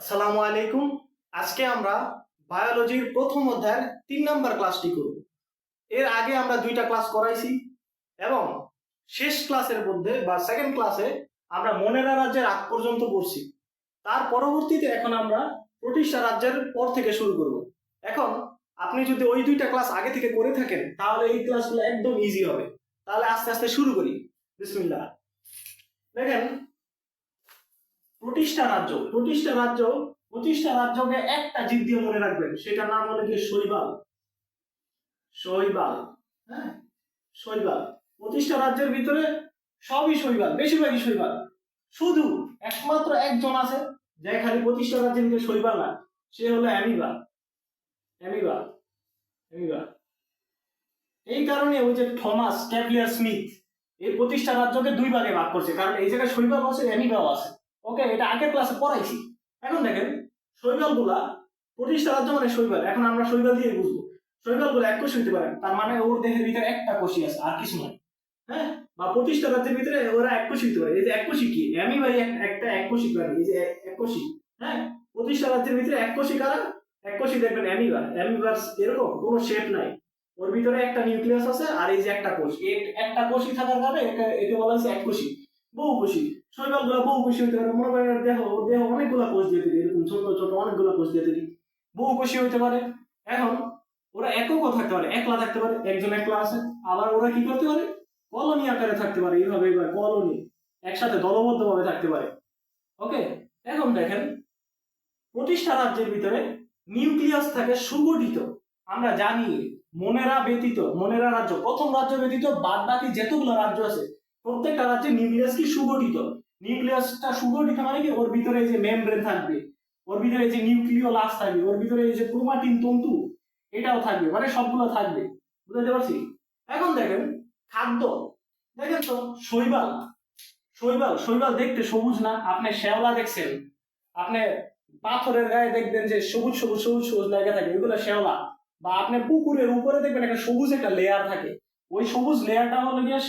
আসসালামু আলাইকুম। আজকে আমরা বায়োলজির প্রথম অধ্যায়ের 3 নম্বর ক্লাসটি করব। এর আগে আমরা 2টা ক্লাস করাইছি এবং শেষ ক্লাসের মধ্যে বা সেকেন্ড ক্লাসে আমরা মনেরা রাজ্যের আগ পর্যন্ত পড়ছি। তার পরবর্তীতে এখন আমরা প্রতিষ্ঠা রাজ্যের পর থেকে শুরু করব। এখন আপনি যদি ওই 2টা ক্লাস আগে থেকে করে থাকেন তাহলে এই ক্লাসগুলো একদম ইজি হবে। তাহলে আস্তে আস্তে শুরু করি। বিসমিল্লাহ। দেখেন, প্রতিষ্ঠা রাজ্যকে একটা জীব দিয়ে মনে রাখবেন, সেটার নাম হলো কি শৈবাল। শৈবাল, হ্যাঁ, শৈবাল। প্রতিষ্ঠা রাজ্যের ভিতরে সবই শৈবাল, বেশিরভাগই শৈবাল। শুধু একমাত্র একজন আছে যে খালি প্রতিষ্ঠা রাজ্যের ভিতরে শৈবাল না, সে হলো অ্যামিবা। Amoeba, amoeba. এই কারণে ওই যে থমাস ক্যাপলিয়ার স্মিথ এই প্রতিষ্ঠা রাজ্যকে 2 ভাগে ভাগ করছে, কারণ এই জায়গায় শৈবাল আছে, অ্যামিবাও আছে। ওকে, এটা আগের ক্লাসে পড়াইছি। এখন দেখেন, শৈবাল গুলা, প্রতিষ্ঠা রাজ্য মানে শৈবাল। এখন আমরা শৈবাল দিয়ে বুঝবো। শৈবাল গুলো এককোষী হইতে পারে, তার মানে ওর দেহের ভিতরে একটা কোষই আছে, আর কিছু নয়। হ্যাঁ, বা প্রতিষ্ঠা রাজ্যের ভিতরে ওরা এককোষী হইতে পারে। এই যে এককোষী কি, অ্যামিবাই একটা এককোষী প্রাণী। এই যে এককোষী, হ্যাঁ, প্রতিষ্ঠা রাজ্যের ভিতরে এককোষী কারা? এককোষী দেখবেন অ্যামিবা। অ্যামিবার এরকম কোনো শেপ নাই, ওর ভিতরে একটা নিউক্লিয়াস আছে আর এই যে একটা কোষ। একটা কোষই থাকার কারণে একে বলা হয়েছে এককোষী। বহুকোষী শৈবাল গুলো বহুকোষী হইতে পারে। মনে করেন দেহ দেহ অনেকগুলো কোষ দিয়ে তৈরি, এরকম ছোট ছোট অনেকগুলো কোষ দিয়ে তৈরি, বহুকোষী হইতে পারে। এখন ওরা এককও থাকতে পারে, একলা থাকতে পারে, একজন একলা আছে। আবার ওরা কি করতে পারে, কলোনি আকারে থাকতে পারে, এইভাবে কলোনি একসাথে দলবদ্ধ ভাবে থাকতে পারে। ওকে, এখন দেখেন, প্রতিষ্ঠা রাজ্যের ভিতরে নিউক্লিয়াস থাকে সুগঠিত। আমরা জানি মনেরা রাজ্য, প্রথম রাজ্য ব্যতীত বাদ বাকি যতগুলো রাজ্য আছে প্রত্যেকটা রাজ্যে নিউক্লিয়াস কি সুগঠিত। নিউক্লিয়াসটা সুগঠিত মানে কি, ওর ভিতরে এই যে মেমব্রেন থাকবে, ওর ভিতরে এই যে নিউক্লিওলাস থাকবে, ওর ভিতরে এই যে ক্রোমাটিন তন্তু এটাও থাকবে, মানে সবগুলো থাকবে। বুঝতে পারছি? এখন দেখেন খাদ্য, দেখেন তো শৈবাল, শৈবাল শৈবাল দেখতে সবুজ না? আপনি শ্যাওলা দেখছেন, আপনি পাথরের গায়ে দেখবেন যে সবুজ সবুজ সবুজ সবুজ লেগে থাকে, এগুলো শ্যাওলা। বা আপনি পুকুরের উপরে দেখবেন একটা সবুজ একটা লেয়ার থাকে, ওই সবুজ লেয়ারটা হলো গিয়ে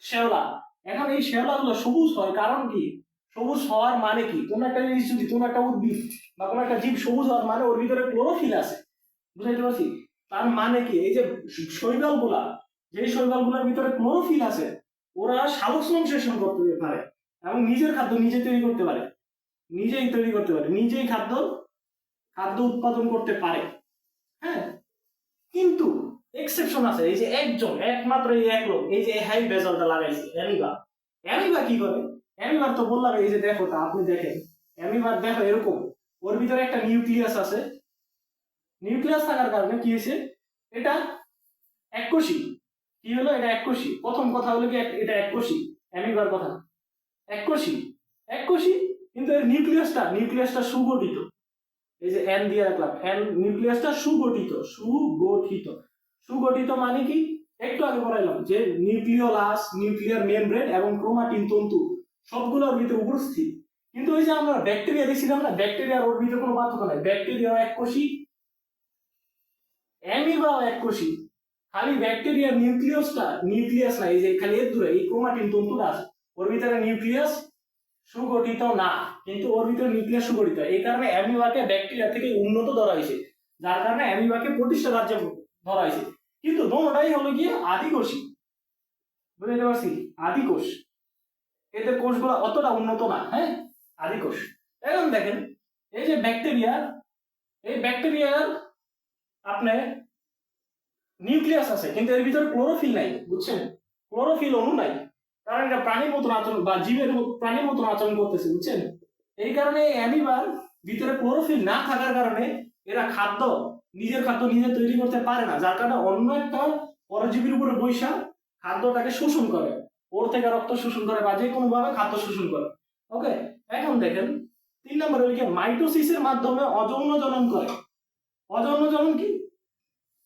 শ্যাওলা। এখন এই শ্যাওলা গুলো সবুজ হয় কারণ কি? সবুজ হওয়ার মানে কি, কোন একটা জিনিস যদি, কোন একটা উদ্ভিদ বা কোন একটা জীব সবুজ হওয়ার মানে ওর ভিতরে ক্লোরোফিল আছে। বুঝাইতে পারছি? তার মানে কি, এই যে শৈবাল গুলা, যে শৈবাল গুলার ভিতরে ক্লোরোফিল আছে, ওরা সালোক সংশ্লেষণ করতে পারে এবং নিজের খাদ্য নিজে তৈরি করতে পারে, নিজেই খাদ্য খাদ্য উৎপাদন করতে পারে। হ্যাঁ, কিন্তু এক্সেপশন আছে। এই যে একমাত্র এই এক লোক, এই যে হাই বেজলটা লাগাইছে, অ্যামিবা। অ্যামিবা কি করে? অ্যামিবার তো বললাম, এই যে দেখো, তা আপনি দেখেন, অ্যামিবার দেখো এরকম, ওর ভিতরে একটা নিউক্লিয়াস আছে। নিউক্লিয়াস থাকার কারণে কি হয়েছে, এটা এককোষী। কি হলো, এটা এককোষী। প্রথম কথা হলো কি, এটা এককোষী। অ্যামিবার কথা এককোষী, এককোষী, কিন্তু এর নিউক্লিয়াসটা সুগঠিত। এই যে এন দিয়ে রাখলাম, এন, নিউক্লিয়াসটা সুগঠিত। সুগঠিত মানে কি, একটু আগে বলাইলাম যে নিউক্লিওলাস, নিউক্লিয়ার মেমব্রেন এবং ক্রোমাটিন তন্তু সবগুলোর ভিতরে উপস্থিত। কিন্তু ওই যে আমরা ব্যাকটেরিয়া দেখছিলাম না, ব্যাকটেরিয়ার ওর ভিতরে কোনো পার্থক্য নাই। ব্যাকটেরিয়া এককোষী, অ্যামিবাও এককোষী। খালি ব্যাকটেরিয়ার নিউক্লিয়াস না, এই যে খালি এর দূরে এই ক্রোমাটিন তন্তুটা আছে, ওর ভিতরে নিউক্লিয়াস সুগঠিত না, কিন্তু ওর ভিতরে নিউক্লিয়াস সুগঠিত। এই কারণে অ্যামিবাকে ব্যাকটেরিয়া থেকে উন্নত ধরা হয়েছে, যার কারণে অ্যামিবাকে প্রতিষ্ঠা রাজ্যে ধরা হয়েছে। কিন্তু দোনোটাই হলো গিয়ে আদিকোষী। বুঝতে পারছি? আদিকোষ, এদের কোষগুলো অতটা উন্নত না। হ্যাঁ, আদিকোষ। এখন দেখেন, এই যে ব্যাকটেরিয়া, এই ব্যাকটেরিয়ার আপনার নিউক্লিয়াস আছে, কিন্তু এর ভিতরে ক্লোরোফিল নাই। বুঝছেন? ক্লোরোফিল অণু নাই, কারণ এটা প্রাণীর মতন আচরণ বা জীবের প্রাণীর মতন আচরণ করতেছে। বুঝছেন? এই কারণে অ্যামিবার ভিতরে ক্লোরোফিল না থাকার কারণে এরা নিজের খাদ্য নিজে তৈরি করতে পারে না, যার কারণে অন্য একটা পরজীবীর উপরে বৈশা খাদ্যটাকে শোষণ করে, ওর থেকে রক্ত শোষণ করে বা যে কোনো ভাবে খাদ্য শোষণ করে। ওকে, এখন দেখেন 3 নম্বর হলো কি, মাইটোসিসের মাধ্যমে অযৌন জনন করে। অযৌন জনন কি?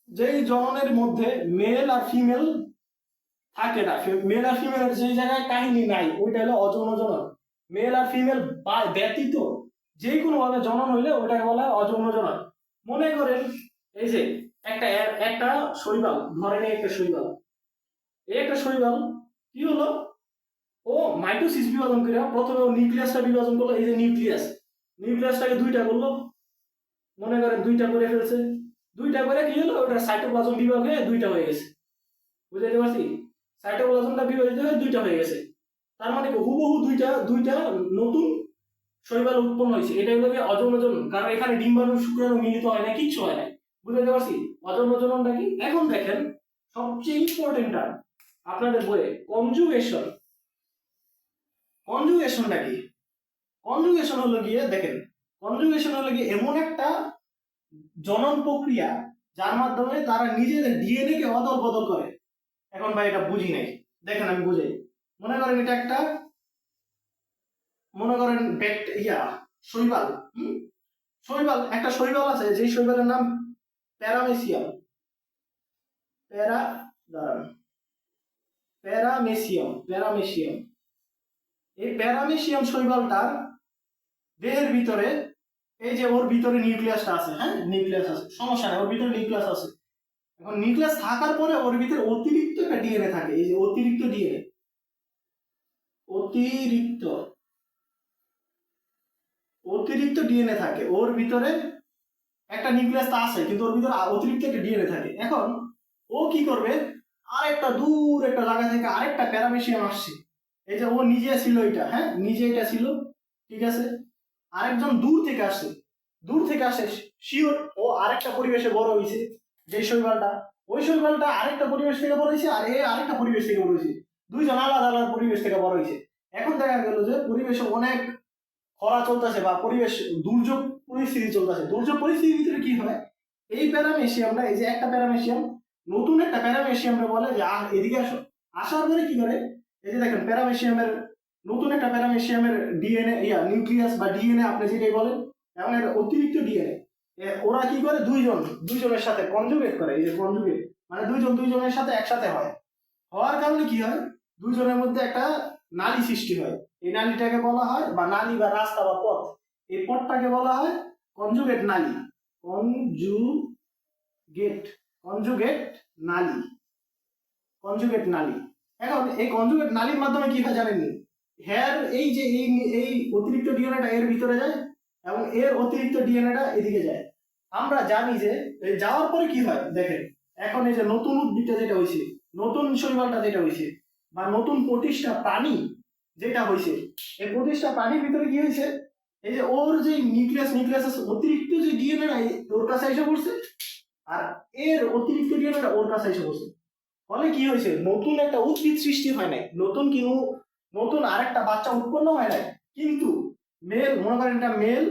যেই জননের মধ্যে মেল আর ফিমেল থাকে না, মেল আর ফিমেলের যে জায়গায় কাহিনী নাই, ওইটা হলো অযৌন জনন। মেল আর ফিমেল ব্যতীত যে কোনো ভাবে জনন হইলে ওটাকে বলা হয় অযৌন জনন। মনে করেন, এই যে একটা একটা শৈবাল, ধরেন একটা শৈবাল, এই একটা শৈবাল কি হলো, ও মাইটোসিস বিভাজন করে প্রথমে ও নিউক্লিয়াসটা বিভাজন করলো। এই যে নিউক্লিয়াস, নিউক্লিয়াসটাকে দুইটা করলো, মনে করেন দুইটা করে ফেলছে, দুইটা করে কি হলো, ওটা সাইটোপ্লাজম বিভাগ হয়ে দুইটা হয়ে গেছে। বুঝতে পারছি? সাইটোপ্লাজমটা বিভাজিত হয়ে দুইটা হয়ে গেছে, তার মানে হুবহু দুইটা দুইটা নতুন শৈবাল উৎপন্ন হয়েছে। এটা হলো অযৌন জনন, কারণ এখানে ডিম্বাণু শুক্রাণু মিলিত হয় না, কিচ্ছু হয় না। বুঝতে পারছি? অযৌন জননটা কি? এখন দেখেন সবচেয়ে ইম্পর্টেন্ট টার্ম আপনাদের বইয়ে, কনজুগেশন। কনজুগেশনটা কি? কনজুগেশন হলো গিয়ে দেখেন, কনজুগেশন হলো গিয়ে এমন একটা জনন প্রক্রিয়া যার মাধ্যমে তারা নিজেদের ডিএনএ কে অদল বদল করে। এখন ভাই এটা বুঝি নাই, দেখেন আমি বুঝাই। মনে করেন এটা একটা, মনে করেন শৈবাল, শৈবাল, একটা শৈবাল আছে, যে শৈবালের নাম প্যারামেসিয়াম, প্যারামেসিয়াম। এই প্যারামেসিয়াম শৈবালটার দেহের ভিতরে, এই যে ওর ভিতরে নিউক্লিয়াসটা আছে, হ্যাঁ নিউক্লিয়াস আছে, সমস্যা নেই, ওর ভিতরে নিউক্লিয়াস আছে। এখন নিউক্লিয়াস থাকার পরে ওর ভিতরে অতিরিক্ত একটা ডিএনএ থাকে, এই যে অতিরিক্ত ডিএনএ, অতিরিক্ত ডিএনএ থাকে ওর ভিতরে। একটা নিউক্লিয়াস তো আছে, কিন্তু ওর ভিতরে অতিরিক্ত একটা ডিএনএ থাকে। এখন ও কি করবে, আরেকটা দূর একটা জায়গা থেকে আরেকটা প্যারামেসিয়াম আসছে, এই যে ও নিজে ছিল এটা, হ্যাঁ নিজে এটা ছিল, ঠিক আছে, আরেকজন দূর থেকে আসে, শিওর ও আরেকটা পরিবেশে বড় হয়েছে, যে শৈবালটা, ওই শৈবালটা আরেকটা পরিবেশ থেকে বড় হয়েছে, আর এ আরেকটা পরিবেশ থেকে বড় হয়েছে, দুইজন আলাদা আলাদা পরিবেশ থেকে বড় হয়েছে। এখন দেখা গেল যে পরিবেশে অনেক খরা চলতেছে বা পরিবেশ দুর্যোগ পরিস্থিতি চলতেছে। দুর্যোগ পরিস্থিতির ভিতরে কি হয়, এই প্যারামেসিয়ামটা, এই যে একটা প্যারামেসিয়াম নতুন একটা প্যারামেসিয়ামরে বলে যে এদিকে আসো, আসার পরে কি করে, এই যে দেখেন প্যারামেসিয়ামের নতুন একটা প্যারামেসিয়ামের ডিএনএ নিউক্লিয়াস বা ডিএনএ আপনি যেটাই বলেন, এবং এটা অতিরিক্ত ডিএনএ, ওরা কি করে দুইজনের সাথে কনজুগেট করে। এই যে কনজুগেট মানে দুইজনের সাথে একসাথে হয়, হওয়ার কারণে কি হয়, দুইজনের মধ্যে একটা নালী সৃষ্টি হয়। এই নালীটাকে বলা হয়, বা নালী বা রাস্তা বা পথ, এই পথটাকে বলা হয় কনজুগেট নালী। কনজুগেট নালী। এখন এই কনজুগেট নালীর মাধ্যমে কি হয় জানেননি, এই যে এই অতিরিক্ত ডিএনএটা এর ভিতরে যায়, এবং এর অতিরিক্ত ডিএনএটা এদিকে যায়। আমরা জানি যে যাওয়ার পরে কি হয় দেখেন, এখন এই যে নতুন উদ্ভিদটা যেটা হয়েছে, নতুন শৈবালটা যেটা হয়েছে, বা নতুন প্রতিষ্ঠা প্রাণী যেটা হয়েছে, এই প্রতিষ্ঠা প্রাণীর ভিতরে কি হয়েছে, এই যে ওর যে নিউক্লিয়াস অতিরিক্ত যে ডিএনএটা ওর কাছে এসে পড়ছে, আর এর অতিরিক্ত ডিএনএটা ওর কাছে এসে পড়ছে। ফলে কি হয়েছে, নতুন একটা উদ্ভিদ সৃষ্টি হয় নাই, নতুন আরেকটা বাচ্চা উৎপন্ন হয় নাই, কিন্তু মেল, মনে করেন এটা মেল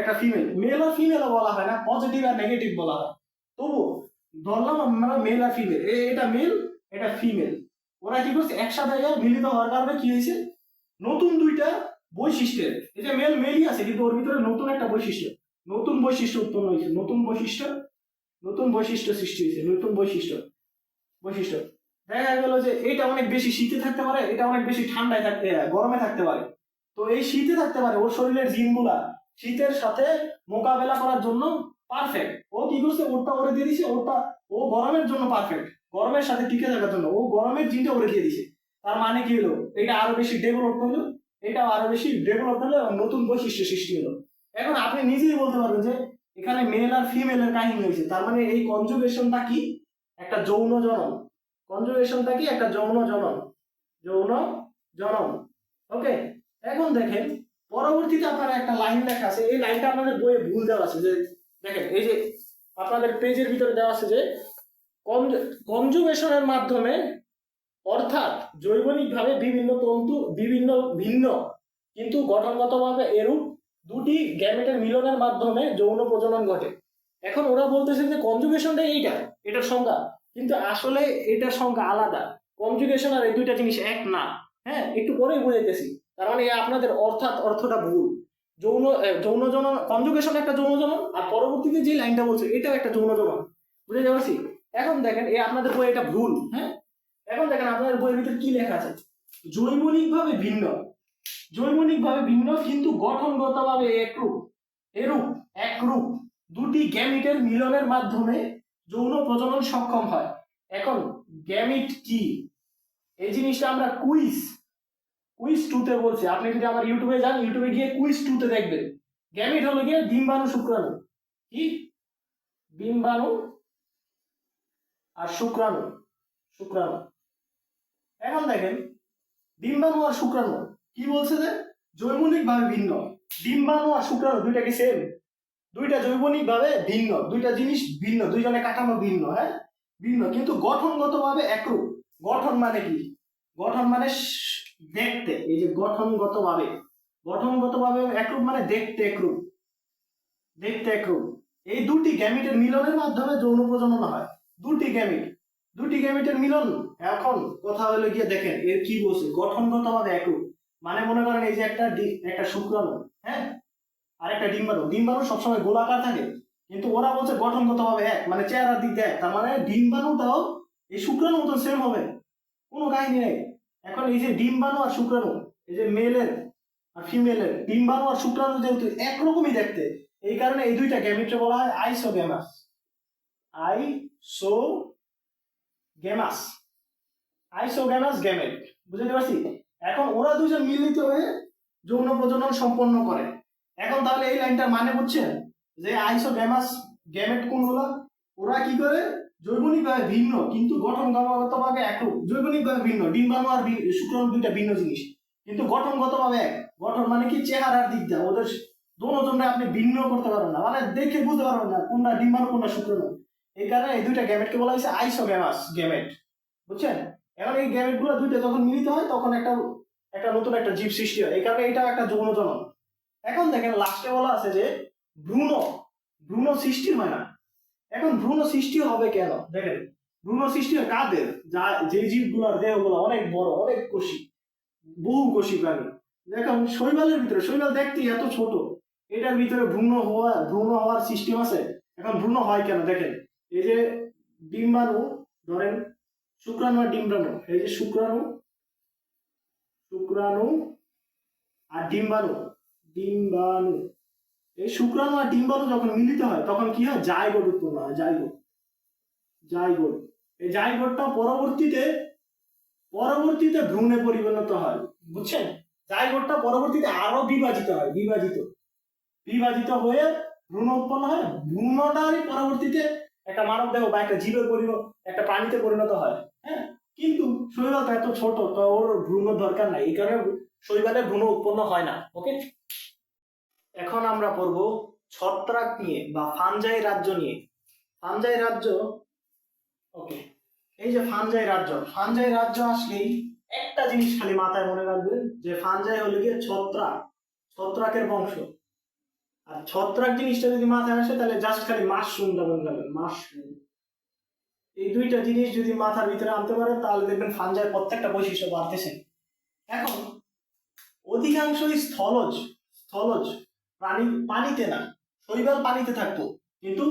একটা ফিমেল, মেল আর ফিমেলও বলা হয় না, পজিটিভ আর নেগেটিভ বলা হয়, তবু ধরলাম আমরা মেল আর ফিমেল, এটা মেল এটা ফিমেল, ওরা কি করছে একসাথে মিলিত হওয়ার কারণে কি হয়েছে, নতুন দুইটা বৈশিষ্ট্যের, এই যে মেলই আছে কিন্তু ওর ভিতরে নতুন একটা নতুন বৈশিষ্ট্য উৎপন্ন হয়েছে, নতুন বৈশিষ্ট্য সৃষ্টি হয়েছে, বৈশিষ্ট্য দেখা গেল যে এটা অনেক বেশি শীতে থাকতে পারে, এটা অনেক বেশি ঠান্ডায় গরমে থাকতে পারে। তো এই শীতে থাকতে পারে, ওর শরীরের জিনগুলা শীতের সাথে মোকাবেলা করার জন্য পারফেক্ট, ও কি করছে ওরটা ওরে দিয়ে দিছে, ও গরমের জন্য পারফেক্ট, গরমের সাথে টিকে থাকার জন্য ও গরমের জিনটা ওরে দিয়ে দিছে। তার মানে কি হলো, এটা আরো বেশি ডেভেলপ হলো, এটা আরো বেশি ডেভেলপ হলো এবং নতুন বৈশিষ্ট্য সৃষ্টি হলো। এখন আপনি নিজেই বলতে পারবেন যে এখানে মেল আর ফিমেলের কাহিনী হয়েছে, তার মানে এই কনজুগেশনটা কি, একটা যৌন জনন। কনজুগেশনটা কি, একটা যৌন জনন। ওকে, এখন দেখেন পরবর্তীতে আপনারা একটা লাইন লেখা আছে, এই লাইনটা আপনাদের বইয়ে ভুল দেওয়া আছে, যে দেখেন এই যে আপনাদের পেজের ভিতরে দেওয়া আছে যে কনজুগেশনের মাধ্যমে, অর্থাৎ জৈবনিকভাবে ভিন্ন কিন্তু গঠনগতভাবে এরূপ দুটি গ্যামেটের মিলনের মাধ্যমে যৌন প্রজনন ঘটে। এখন ওরা বলতেছে যে কনজুগেশনটা এটার সংজ্ঞা, কিন্তু আসলে এটার সংজ্ঞা আলাদা। কনজুগেশন আর এই দুইটা জিনিস এক না, হ্যাঁ একটু পরেই বুঝাইতেছি। তার মানে আপনাদের অর্থটা ভুল। যৌন জনন, কনজুগেশন একটা যৌন জনন, আর পরবর্তীতে যে লাইনটা বলছে এটাও একটা যৌন জনন, বুঝতে পারছি? এখন দেখেন আপনাদের বই এটা ভুল, হ্যাঁ। এখন দেখেন আপনাদের বইয়ের ভিতরে কি লেখা আছে, জৈবনিকভাবে ভিন্ন কিন্তু গঠনগতভাবে একরূপ দুটি গ্যামিটের মিলনের মাধ্যমে যৌন প্রজনন সক্ষম হয়। এখন গ্যামিট কি, এই জিনিসটা আমরা কুইজ 2 তে বলছি। আপনি যদি আমার ইউটিউবে যান, ইউটিউবে গিয়ে কুইজ 2 তে দেখবেন গ্যামিট হলো গিয়ে ডিম্বাণু শুক্রাণু। কি? ডিম্বাণু আর শুক্রাণু। শুক্রাণু। এখন দেখেন ডিম্বাণু আর শুক্রাণু কি বলছে যে জৈবনিক ভাবে ভিন্ন। ডিম্বাণু আর শুক্রাণু দুইটা কি সেম? দুইটা জৈবনিক ভাবে ভিন্ন, দুইটা জিনিস ভিন্ন, দুইজনের কাঠামো ভিন্ন, হ্যাঁ ভিন্ন, কিন্তু গঠনগত ভাবে একরূপ। গঠন মানে কি? গঠন মানে দেখতে, এই যে গঠনগত ভাবে, গঠনগত ভাবে একরূপ মানে দেখতে একরূপ, দেখতে একরূপ। এই দুটি গ্যামিটের মিলনের মাধ্যমে যৌন প্রজনন হয়। দুটি গ্যামিট, দুটি গ্যামিটের মিলন। এখন কথা হলো গিয়ে দেখেন এর কি বলছে, গঠনগত ভাবে একরূপ মানে মনে করেন এই যে একটা শুক্রাণু, হ্যাঁ, আর একটা ডিম্বাণু। ডিম্বাণু সবসময় গোলাকার থাকে, কিন্তু ওরা বলছে গঠনগত ভাবে এক, মানে চেহারার দিক দিয়ে এক। তার মানে ডিম্বাণুটাও এই শুক্রাণু মতো সেম হবে, কোনো কাহিনী নেই। এখন এই যে ডিম্বাণু আর শুক্রাণু, এই যে মেলের আর ফিমেলের ডিম্বাণু আর শুক্রাণু যেহেতু একরকমই দেখতে, এই কারণে এই দুইটা গ্যামেটকে বলা হয় আইসোগ্যামাস। আইসোগ্যামাস, আইসোগ্যামাস গ্যামেট, বুঝতে পারছি? এখন ওরা দুজন মিলিত হয়ে যৌন প্রজনন সম্পন্ন করে। এখন তাহলে এই লাইনটার মানে বুঝছেন যে আইসোগ্যামাস গ্যামেট কোনগুলো? ওরা কি করে জৈবনিক ভাবে ভিন্ন কিন্তু গঠনগত ভাবে একরূপ। জৈবনিক ভাবে ভিন্ন, ডিম্বাণু আর শুক্রাণু দুইটা ভিন্ন জিনিস, কিন্তু গঠনগত ভাবে এক। গঠন মানে কি? চেহারার দিক দিয়ে ওদের দোনোজনে আপনি ভিন্ন করতে পারবেন না, মানে দেখে বুঝতে পারবেন না কোনটা ডিম্বাণু কোনটা শুক্রাণু। এই কারণে এই দুইটা গ্যামেটকে বলা হয়েছে আইসোগ্যামাস গ্যামেট, বুঝছেন? এখন এই গ্যামেট গুলো দুইটা যখন মিলিত হয় তখন একটা একটা নতুন একটা জীব সৃষ্টি হয়, এই কারণে এটা একটা যৌন জনন। এখন দেখেন লাস্টে বলা আছে যে ভ্রূণ, ভ্রূণ সৃষ্টি হয় না। এখন ভ্রূণ সৃষ্টি হবে কেন? দেখেন ভ্রূণ সৃষ্টি হয় কাদের? যা যে জীবগুলোর দেহগুলো অনেক বড়, অনেক কোষী, বহু কোষী প্রাণী। দেখুন শৈবালের ভিতরে, শৈবাল দেখতে এত ছোট, এটার ভিতরে ভ্রূণ হওয়ার সিস্টেম আছে। এখন ভ্রূণ হয় কেন? দেখেন এই যে ডিম্বাণু, ধরেন শুক্রাণু আর ডিম্বাণু, এই যে শুক্রাণু, শুক্রাণু আর ডিম্বাণু, ডিম্বাণু, এই শুক্রাণু আর ডিম্বাণু যখন মিলিত হয় তখন কি হয়? জাইগোট উৎপন্ন হয়। Zygote, zygote. এই জাইগোটটা পরবর্তীতে পরবর্তীতে ভ্রূণে পরিণত হয়, বুঝছেন? জাইগোটটা পরবর্তীতে আরো বিভাজিত হয়, বিভাজিত বিভাজিত হয়ে ভ্রূণ উৎপন্ন হয়। ভ্রূণটারই পরবর্তীতে একটা মানব দেহ বা একটা জীবের একটা প্রাণীতে পরিণত হয়, হ্যাঁ। কিন্তু শৈবালটা এত ছোট, তো ওর ভ্রূণ দরকার নাই, এই কারণে শৈবালে ভ্রূণ উৎপন্ন হয় না। ওকে, এখন আমরা পড়ব ছত্রাক নিয়ে বা ফানজাই রাজ্য নিয়ে। ফানজাই রাজ্য, ওকে, এই যে ফানজাই রাজ্য, ফানজাই রাজ্য আসলেই একটা জিনিস খালি মাথায় মনে রাখবেন যে ফানজাই হলো গিয়ে ছত্রাক, ছত্রাকের বংশ। আর ছত্রাক জিনিসটা যদি মাথায় আসে তাহলে জাস্ট খালি মাশরুমটা মনে রাখবেন, মাশরুম। এই দুইটা জিনিস যদি মাথার ভিতরে আনতে পারেন তাহলে দেখবেন ফানজাইয়ের প্রত্যেকটা বৈশিষ্ট্য বাড়তেছে। এখন অধিকাংশই স্থলজ, স্থলজ প্রাণী, পানিতে না। শৈবাল পানিতে থাকতো, কিন্তু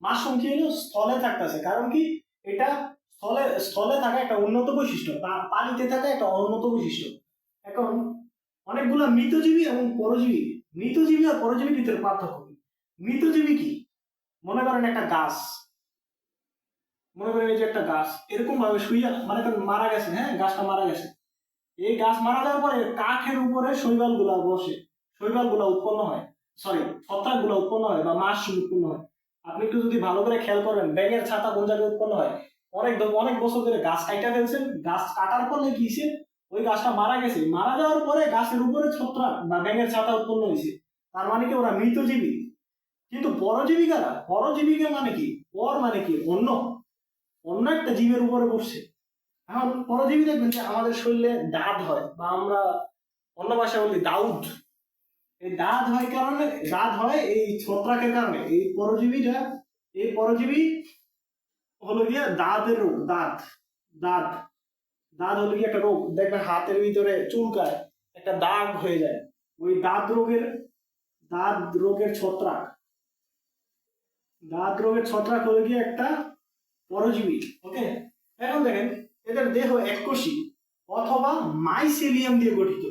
মাশরুম কি হলো? স্থলে থাকতেছে। কারণ কি? এটা স্থলে, স্থলে থাকা একটা উন্নত বৈশিষ্ট্য, পানিতে থাকা একটা উন্নত বৈশিষ্ট্য। এখন অনেকগুলো মৃতজীবী এবং পরজীবী, মৃতজীবী আর পরজীবীর ভিতরে পার্থক্য কি? মৃতজীবী কি? মনে করেন একটা গাছ, মনে করেন এই যে একটা গাছ এরকম ভাবে শুইয়া, মানে মারা গেছে, হ্যাঁ, গাছটা মারা গেছে। এই গাছ মারা যাওয়ার পরে কাঠের উপরে শৈবাল গুলা বসে, শৈবাল গুলা উৎপন্ন হয়, সরি ছত্রাক গুলা উৎপন্ন হয় বা মাশরুম উৎপন্ন হয়। আপনি একটু যদি ভালো করে খেয়াল করেন ব্যাঙের ছাতা কোন জায়গায় উৎপন্ন হয়? অনেক বছর ধরে গাছ কাটা ফেলছেন, গাছ কাটার পরে কি হয়েছে? ওই গাছটা মারা গেছে, মারা যাওয়ার পরে গাছের উপরে ছত্রাক বা ব্যাঙের ছাতা উৎপন্ন হয়েছে। তার মানে কি? ওরা মৃতজীবী। কিন্তু পরজীবী কারা? পরজীবীকে মানে কি? পর মানে কি? অন্য, অন্য একটা জীবের উপরে বসছে। এখন পরজীবী দেখবেন যে আমাদের শরীরে দাঁত হয়, বা আমরা অন্য ভাষায় বলি দাউদ। এই দাঁত হয় কারণে, দাঁত হয় এই ছত্রাকের কারণে। এই পরজীবীটা, এই পরজীবী হলো গিয়ে দাঁতের রোগ। দাঁত, দাঁত, দাঁত হলো গিয়ে একটা রোগ। দেখবেন হাতের ভিতরে চুলকায়, একটা দাগ হয়ে যায়, ওই দাঁত রোগের, দাঁত রোগের ছত্রাক, দাঁত রোগের ছত্রাক হলো গিয়ে একটা পরজীবী। ওকে, এখন দেখেন এদের দেহ এককোষী অথবা মাইসেলিয়াম দিয়ে গঠিত।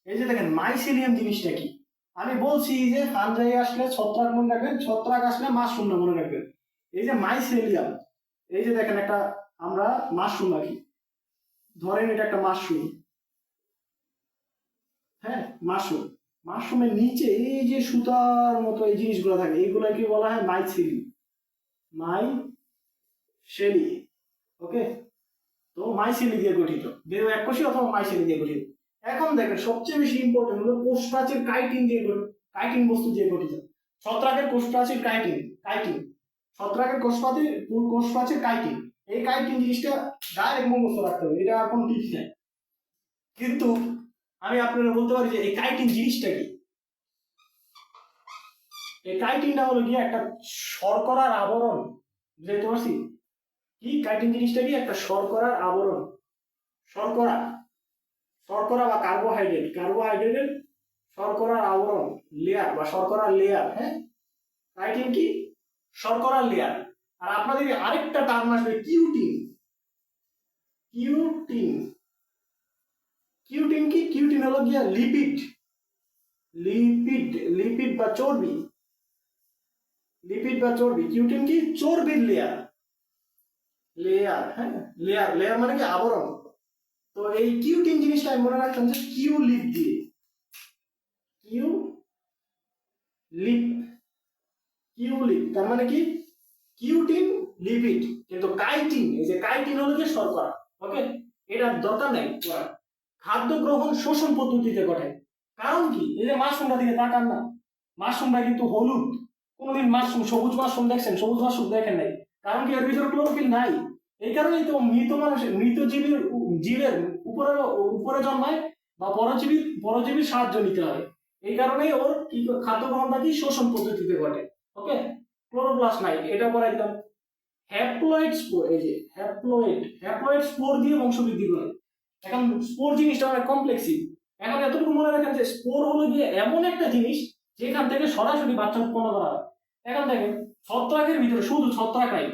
এই যে দেখেন মাইসেলিয়াম জিনিসটা কি? আমি বলছি যে ফানজাই আসলে ছত্রাক মনে রাখবেন, ছত্রাক আসলে মাশরুম মনে রাখবেন। এই যে মাইসেলিয়াম, এই যে দেখেন একটা আমরা মাশরুম রাখি, ধরেন এটা একটা মাশরুম, হ্যাঁ, মাশরুম, মাশরুমের নিচে এই যে সুতার মতো এই জিনিসগুলো থাকে, এইগুলোকে বলা হয় মাইসেলি। মাইসেলি, ওকে। তো মাইসেলি দিয়ে গঠিত, দেহ এককোষী অথবা মাইসেলি দিয়ে গঠিত। এখন দেখেন সবচেয়ে বেশি ইম্পর্টেন্ট হলো কোষ প্রাচীর কাইটিন দিয়ে গঠিত, কাইটিন বস্তু দিয়ে গঠিত। ছত্রাকের কোষ প্রাচীর কাইটিন, কাইটিন ছত্রাকের কোষ প্রাচীর কাইটিন। এই কাইটিন জিনিসটা ডাইরেক্ট মুখস্থ রাখতে হবে, এটা কোনো টিপস নেই। কিন্তু আমি আপনারা বলতে পারি যে এই কাইটিন জিনিসটা কি। এই কাইটিনটা হলো গিয়ে একটা শর্করার আবরণ, বুঝতে পারছি কি কাইটিন জিনিসটা কি? একটা শর্করার আবরণ। শর্করা, শর্করা বা কার্বোহাইড্রেটের শর্করার আবরণ, লেয়ার বা শর্করার লেয়ার। হ্যাঁ, কাইটিন কি? শর্করার লেয়ার। আর আপনাদের আরেকটা টার্ম আসবে কিউটিন। কিউটিন, কিউটিন কি? কিউটিন হলো গিয়া লিপিড, লিপিড, লিপিড বা চর্বি, লিপিড বা চর্বি। কিউটিন কি? চর্বির লেয়ার, লেয়ার। হ্যাঁ, লেয়ার, লেয়ার মানে কি? আবরণ। তো এই কিউটিন জিনিসটা আমি মনে রাখতাম যে কিউ লিপ দিয়ে, কিউ লিপ, কিউ লিপ তার মানে কি? কিউটিন লিপিড, কিন্তু কাইটিন, এই যে কাইটিন হলো যে শর্করা। ওকে, এটার দরকার নেই। খাদ্য গ্রহণ শোষণ পদ্ধতিতে ঘটে। কারণ কি? এই যে মাশরুমটা দিকে তাকান না, মাশরুমটা কিন্তু হলুদ। কোনদিন মাশরুম, সবুজ মাশরুম দেখছেন? সবুজ মাশরুম দেখেন নাই। কারণ কি? এর ভিতরে ক্লোরোফিল নাই। এই কারণেই তো মৃত মানুষের, মৃত জীবের উপরে উপরে জন্মায় বা পরজীবীর সাহায্য নিতে হয়। এই কারণেই ওর কি খাদ্য গ্রহণটা কি শোষণ পদ্ধতিতে ঘটে। ওকে, ক্লোরোপ্লাস্ট নাই, এটা পরে একদম। হ্যাপ্লয়েড স্পোর, এই যে হ্যাপ্লয়েড স্পোর দিয়ে বংশবৃদ্ধি করে। এখন স্পোর জিনিসটা অনেক কমপ্লেক্সি। এখন এতটুকু মনে রাখেন যে স্পোর হলো গিয়ে এমন একটা জিনিস যেখান থেকে সরাসরি বাচ্চা উৎপন্ন করা হয়। এখন দেখেন ছত্রাকের ভিতরে শুধু ছত্রাক নাই,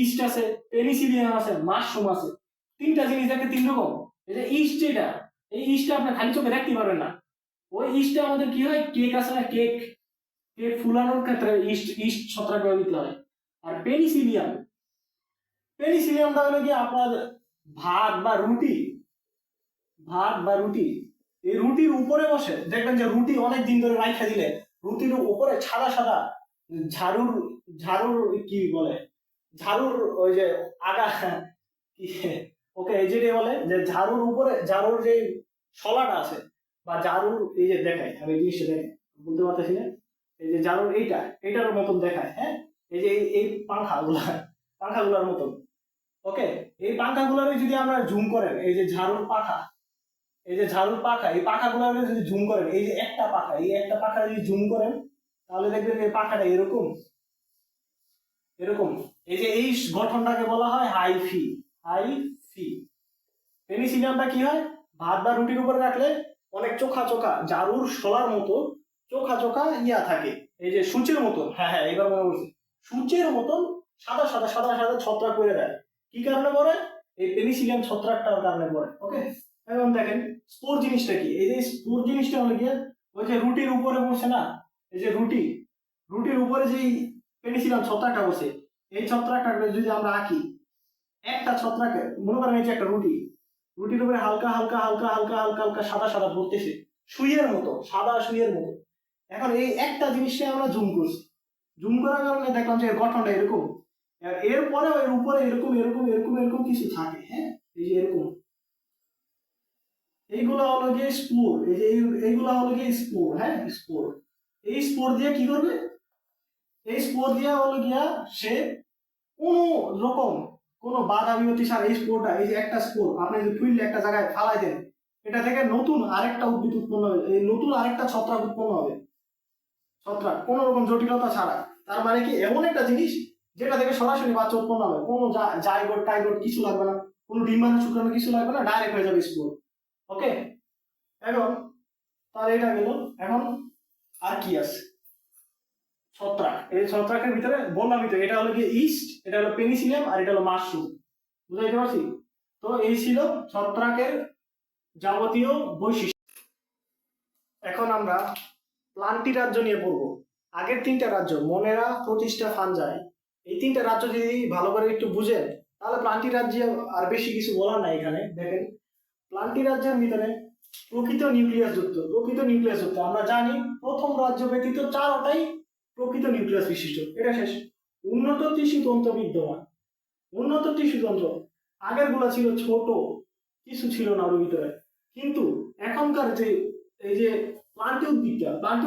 ইস্ট আছে, পেনিসিলিয়াম আছে, মাশরুম আছে। তিনটা জিনিস দেখে তিন রকম। এই যে ইস্ট, যেটা, এই ইস্টটা আপনি খালি চোখে দেখতে পারবেন না। ওই ইস্টটা আমাদের কি হয়? কেক আছে না, কেক, কেক ফুলানোর ক্ষেত্রে ইস্ট, ইস্ট ছত্রাক ব্যবহৃত হয়। আর পেনিসিলিয়াম, পেনিসিলিয়ামটা হলো কি আপনার ভাত বা রুটি, ভাত বা রুটি, এই রুটির উপরে বসে দেখবেন যে রুটি অনেক দিন ধরে রাইখা দিলে রুটির উপরে সাদা সাদা ঝাড়ুর, ঝাড়ুর কি বলে, ঝাড়ুর ওই যে আগা কি, ওকে, এই যেটা বলে যে ঝাড়ুর উপরে, ঝাড়ুর যে শলাটা আছে বা ঝাড়ুর, এই যে দেখায়, আমি জিনিসটা দেখে বলতে পারতেছি না, এই যে ঝাড়ুর এইটা, এইটার মতন দেখায়। হ্যাঁ, এই যে এই পাংখাগুলা, পাংখাগুলার মতন। ওকে, এই পাখাগুলোরে যদি আমরা জুম করেন, এই যে ঝাড়ুর পাখা, এই যে ঝাড়ুর পাখা, এই পাখাগুলো যদি জুম করেন, এই যে একটা পাখা, এই একটা পাখা যদি জুম করেন, তাহলে দেখবেন এই পাখাটা এরকম, এরকম। এই যে এই গঠনটাকে বলা হয় হাইফি, হাইফি। পেনিসিলিয়ামটা কি হয়? ভাত বা রুটির উপরে রাখলে অনেক চোখা চোখা, ঝাড়ুর শলার মতো চোখা চোখা ইয়া থাকে, এই যে সূচের মতন। হ্যাঁ হ্যাঁ, এবার মনে করছি, সূচের মতন সাদা সাদা সাদা সাদা ছত্রাক করে দেয়। কি কারণে পড়ে? এই পেনিসিলিয়াম ছত্রাকটার কারণে পড়ে। ওকে, এখন দেখেন স্পোর জিনিসটা কি। এই যে স্পোর জিনিসটা হলো গিয়ে ওই যে রুটির উপরে বসে না, এই যে রুটি, রুটির উপরে যেই পেনিসিলিয়াম ছত্রাকটা বসে, এই ছত্রাকটাকে যদি আমরা আঁকি, একটা ছত্রাকে মনে করেন এই যে একটা রুটি, রুটির উপরে হালকা হালকা হালকা হালকা হালকা হালকা সাদা সাদা পড়তেছে, সুইয়ের মতো, সাদা সুইয়ের মতো। এখন এই একটা জিনিসকে আমরা জুম করছি, জুম করার কারণে দেখলাম যে এর গঠনটা এরকম। এরপরে এর উপরে এরকম এরকম এরকম এরকম কিছু থাকে। হ্যাঁ, এই যে এরকম, এইগুলা হলো গিয়ে স্পোর। এই যে এইগুলা হলো গিয়ে স্পোর। হ্যাঁ, স্পোর। এই স্পোর দিয়ে কি করবে? এই স্পোর দিয়ে হলো গিয়া সে কোন রকম কোন বাধা বিপত্তি ছাড়া এই স্পোরটা, এই যে একটা স্পোর আপনি যদি ফুইলে একটা জায়গায় ফালাই দেন, এটা থেকে নতুন আরেকটা উদ্ভিদ উৎপন্ন হবে, এই নতুন আরেকটা ছত্রাক উৎপন্ন হবে। ছত্রাক কোন রকম জটিলতা ছাড়া। তার মানে কি এমন একটা জিনিস যেটা থেকে সরাসরি বাচ্চা উৎপন্ন হবে, কোনো জাইগোট টাইগোট কিছু লাগবে না, কোনো ডিম্বাণু শুক্রাণু কিছু লাগবে না, ডাইরেক্ট হয়ে যাবে স্পোর। ওকে, এখন তাহলে এটা গেল। এখন আর কি আছে? ছত্রাক। এই ছত্রাকের ভিতরে বললামই তো, এটা হলো কি ইস্ট, এটা হলো পেনিসিলিয়াম, আর এটা হলো মাশরুম। বুঝাইতে পারছি? তো এই ছিল ছত্রাকের যাবতীয় বৈশিষ্ট্য। এখন আমরা প্লান্টি রাজ্য নিয়ে পড়বো। আগের তিনটা রাজ্য, মনেরা, প্রতিষ্ঠা, ফানজাই, এই তিনটা রাজ্য যদি ভালো করে একটু বুঝেন, তাহলে প্লান্টি রাজ্যে আর বেশি কিছু বলার নাই। এখানে দেখেন প্লান্টি রাজ্যের ভিতরে প্রকৃত নিউক্লিয়াস যুক্ত আমরা জানি প্রথম রাজ্য ব্যতীত চারটাই প্রকৃত নিউক্লিয়াস বিশিষ্ট। এটা শেষ। উন্নত টিস্যুতন্ত্র বিদ্যমান। উন্নত টিস্যুতন্ত্র আগের গুলা ছিল ছোট, কিছু ছিল না ওর ভিতরে, কিন্তু এখনকার যে এই যে প্লান্ট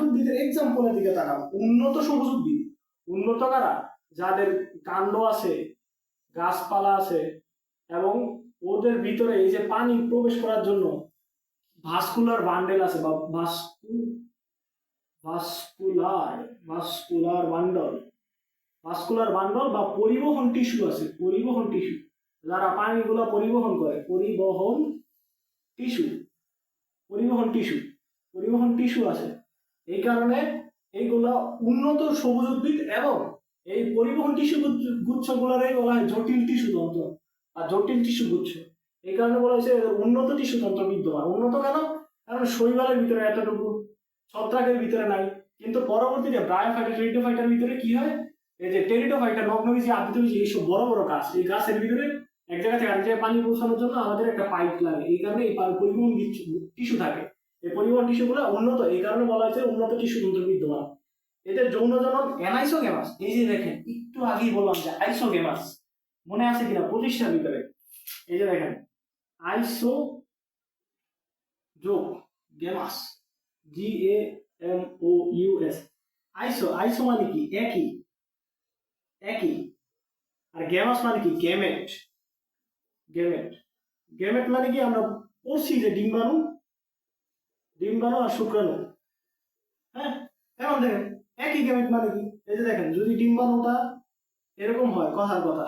উদ্ভিদের এক্সাম্পলের দিকে তাকাও, উন্নত সবুজ উদ্ভিদ। উন্নত কারা? যাদের কাণ্ড আছে, গাছপালা আছে, এবং ওদের ভিতরে এই যে পানি প্রবেশ করার জন্য ভাস্কুলার বান্ডেল আছে, বা ভাস্কুলার বান্ডল বা পরিবহন টিস্যু আছে। পরিবহন টিস্যু যারা পানিগুলো পরিবহন করে, পরিবহন টিস্যু আছে। এই কারণে এইগুলা উন্নত সবুজ উদ্ভিদ, এবং এই পরিবহন টিস্যু গুচ্ছগুলোরই বলা হয় জটিল টিস্যু তন্ত্র আর জটিল টিস্যু গুচ্ছ। এই কারণে বলা হয়েছে উন্নত টিস্যু তন্ত্র বিদ্যমান। উন্নত কেন? কারণ শৈবালের ভিতরে এতটুকু, ছত্রাকের ভিতরে নাই। কিন্তু পরবর্তীতে ব্রায়োফাইটা, টেরিডোফাইটার ভিতরে কি হয়, এই যে টেরিডোফাইটা, নগ্নবীজি, আবৃতবীজি, এইসব বড় বড় গাছ, এই গাছের ভিতরে এক জায়গা থেকে আরেক জায়গায় পানি পৌঁছানোর জন্য আমাদের একটা পাইপ লাগে। এই কারণে এই পরিবহন টিস্যু থাকে। এই পরিবহন টিস্যুগুলো উন্নত, এই কারণে বলা হয়েছে উন্নত টিস্যু তন্ত্র বিদ্যমান। এদের যৌন জনন অ্যানাইসোগেমাস। এই যে দেখেন, একটু আগেই বললাম যে আইসোগেমাস, মনে আছে কিনা প্রতিষ্ঠার ভিতরে? এই যে দেখেন, আইসো যোগ গেমাস, GAMOUS। আইসো মানে কি? একই। আর গেমাস মানে কি? গেমেট। গেমেট মানে কি? আমরা পড়ছি যে ডিম্বাণু আর শুক্রাণু। হ্যাঁ, এখন দেখেন একই গেমেট মানে কি? এই যে দেখেন, যদি ডিম্বাণুটা এরকম হয়, কথার কথা,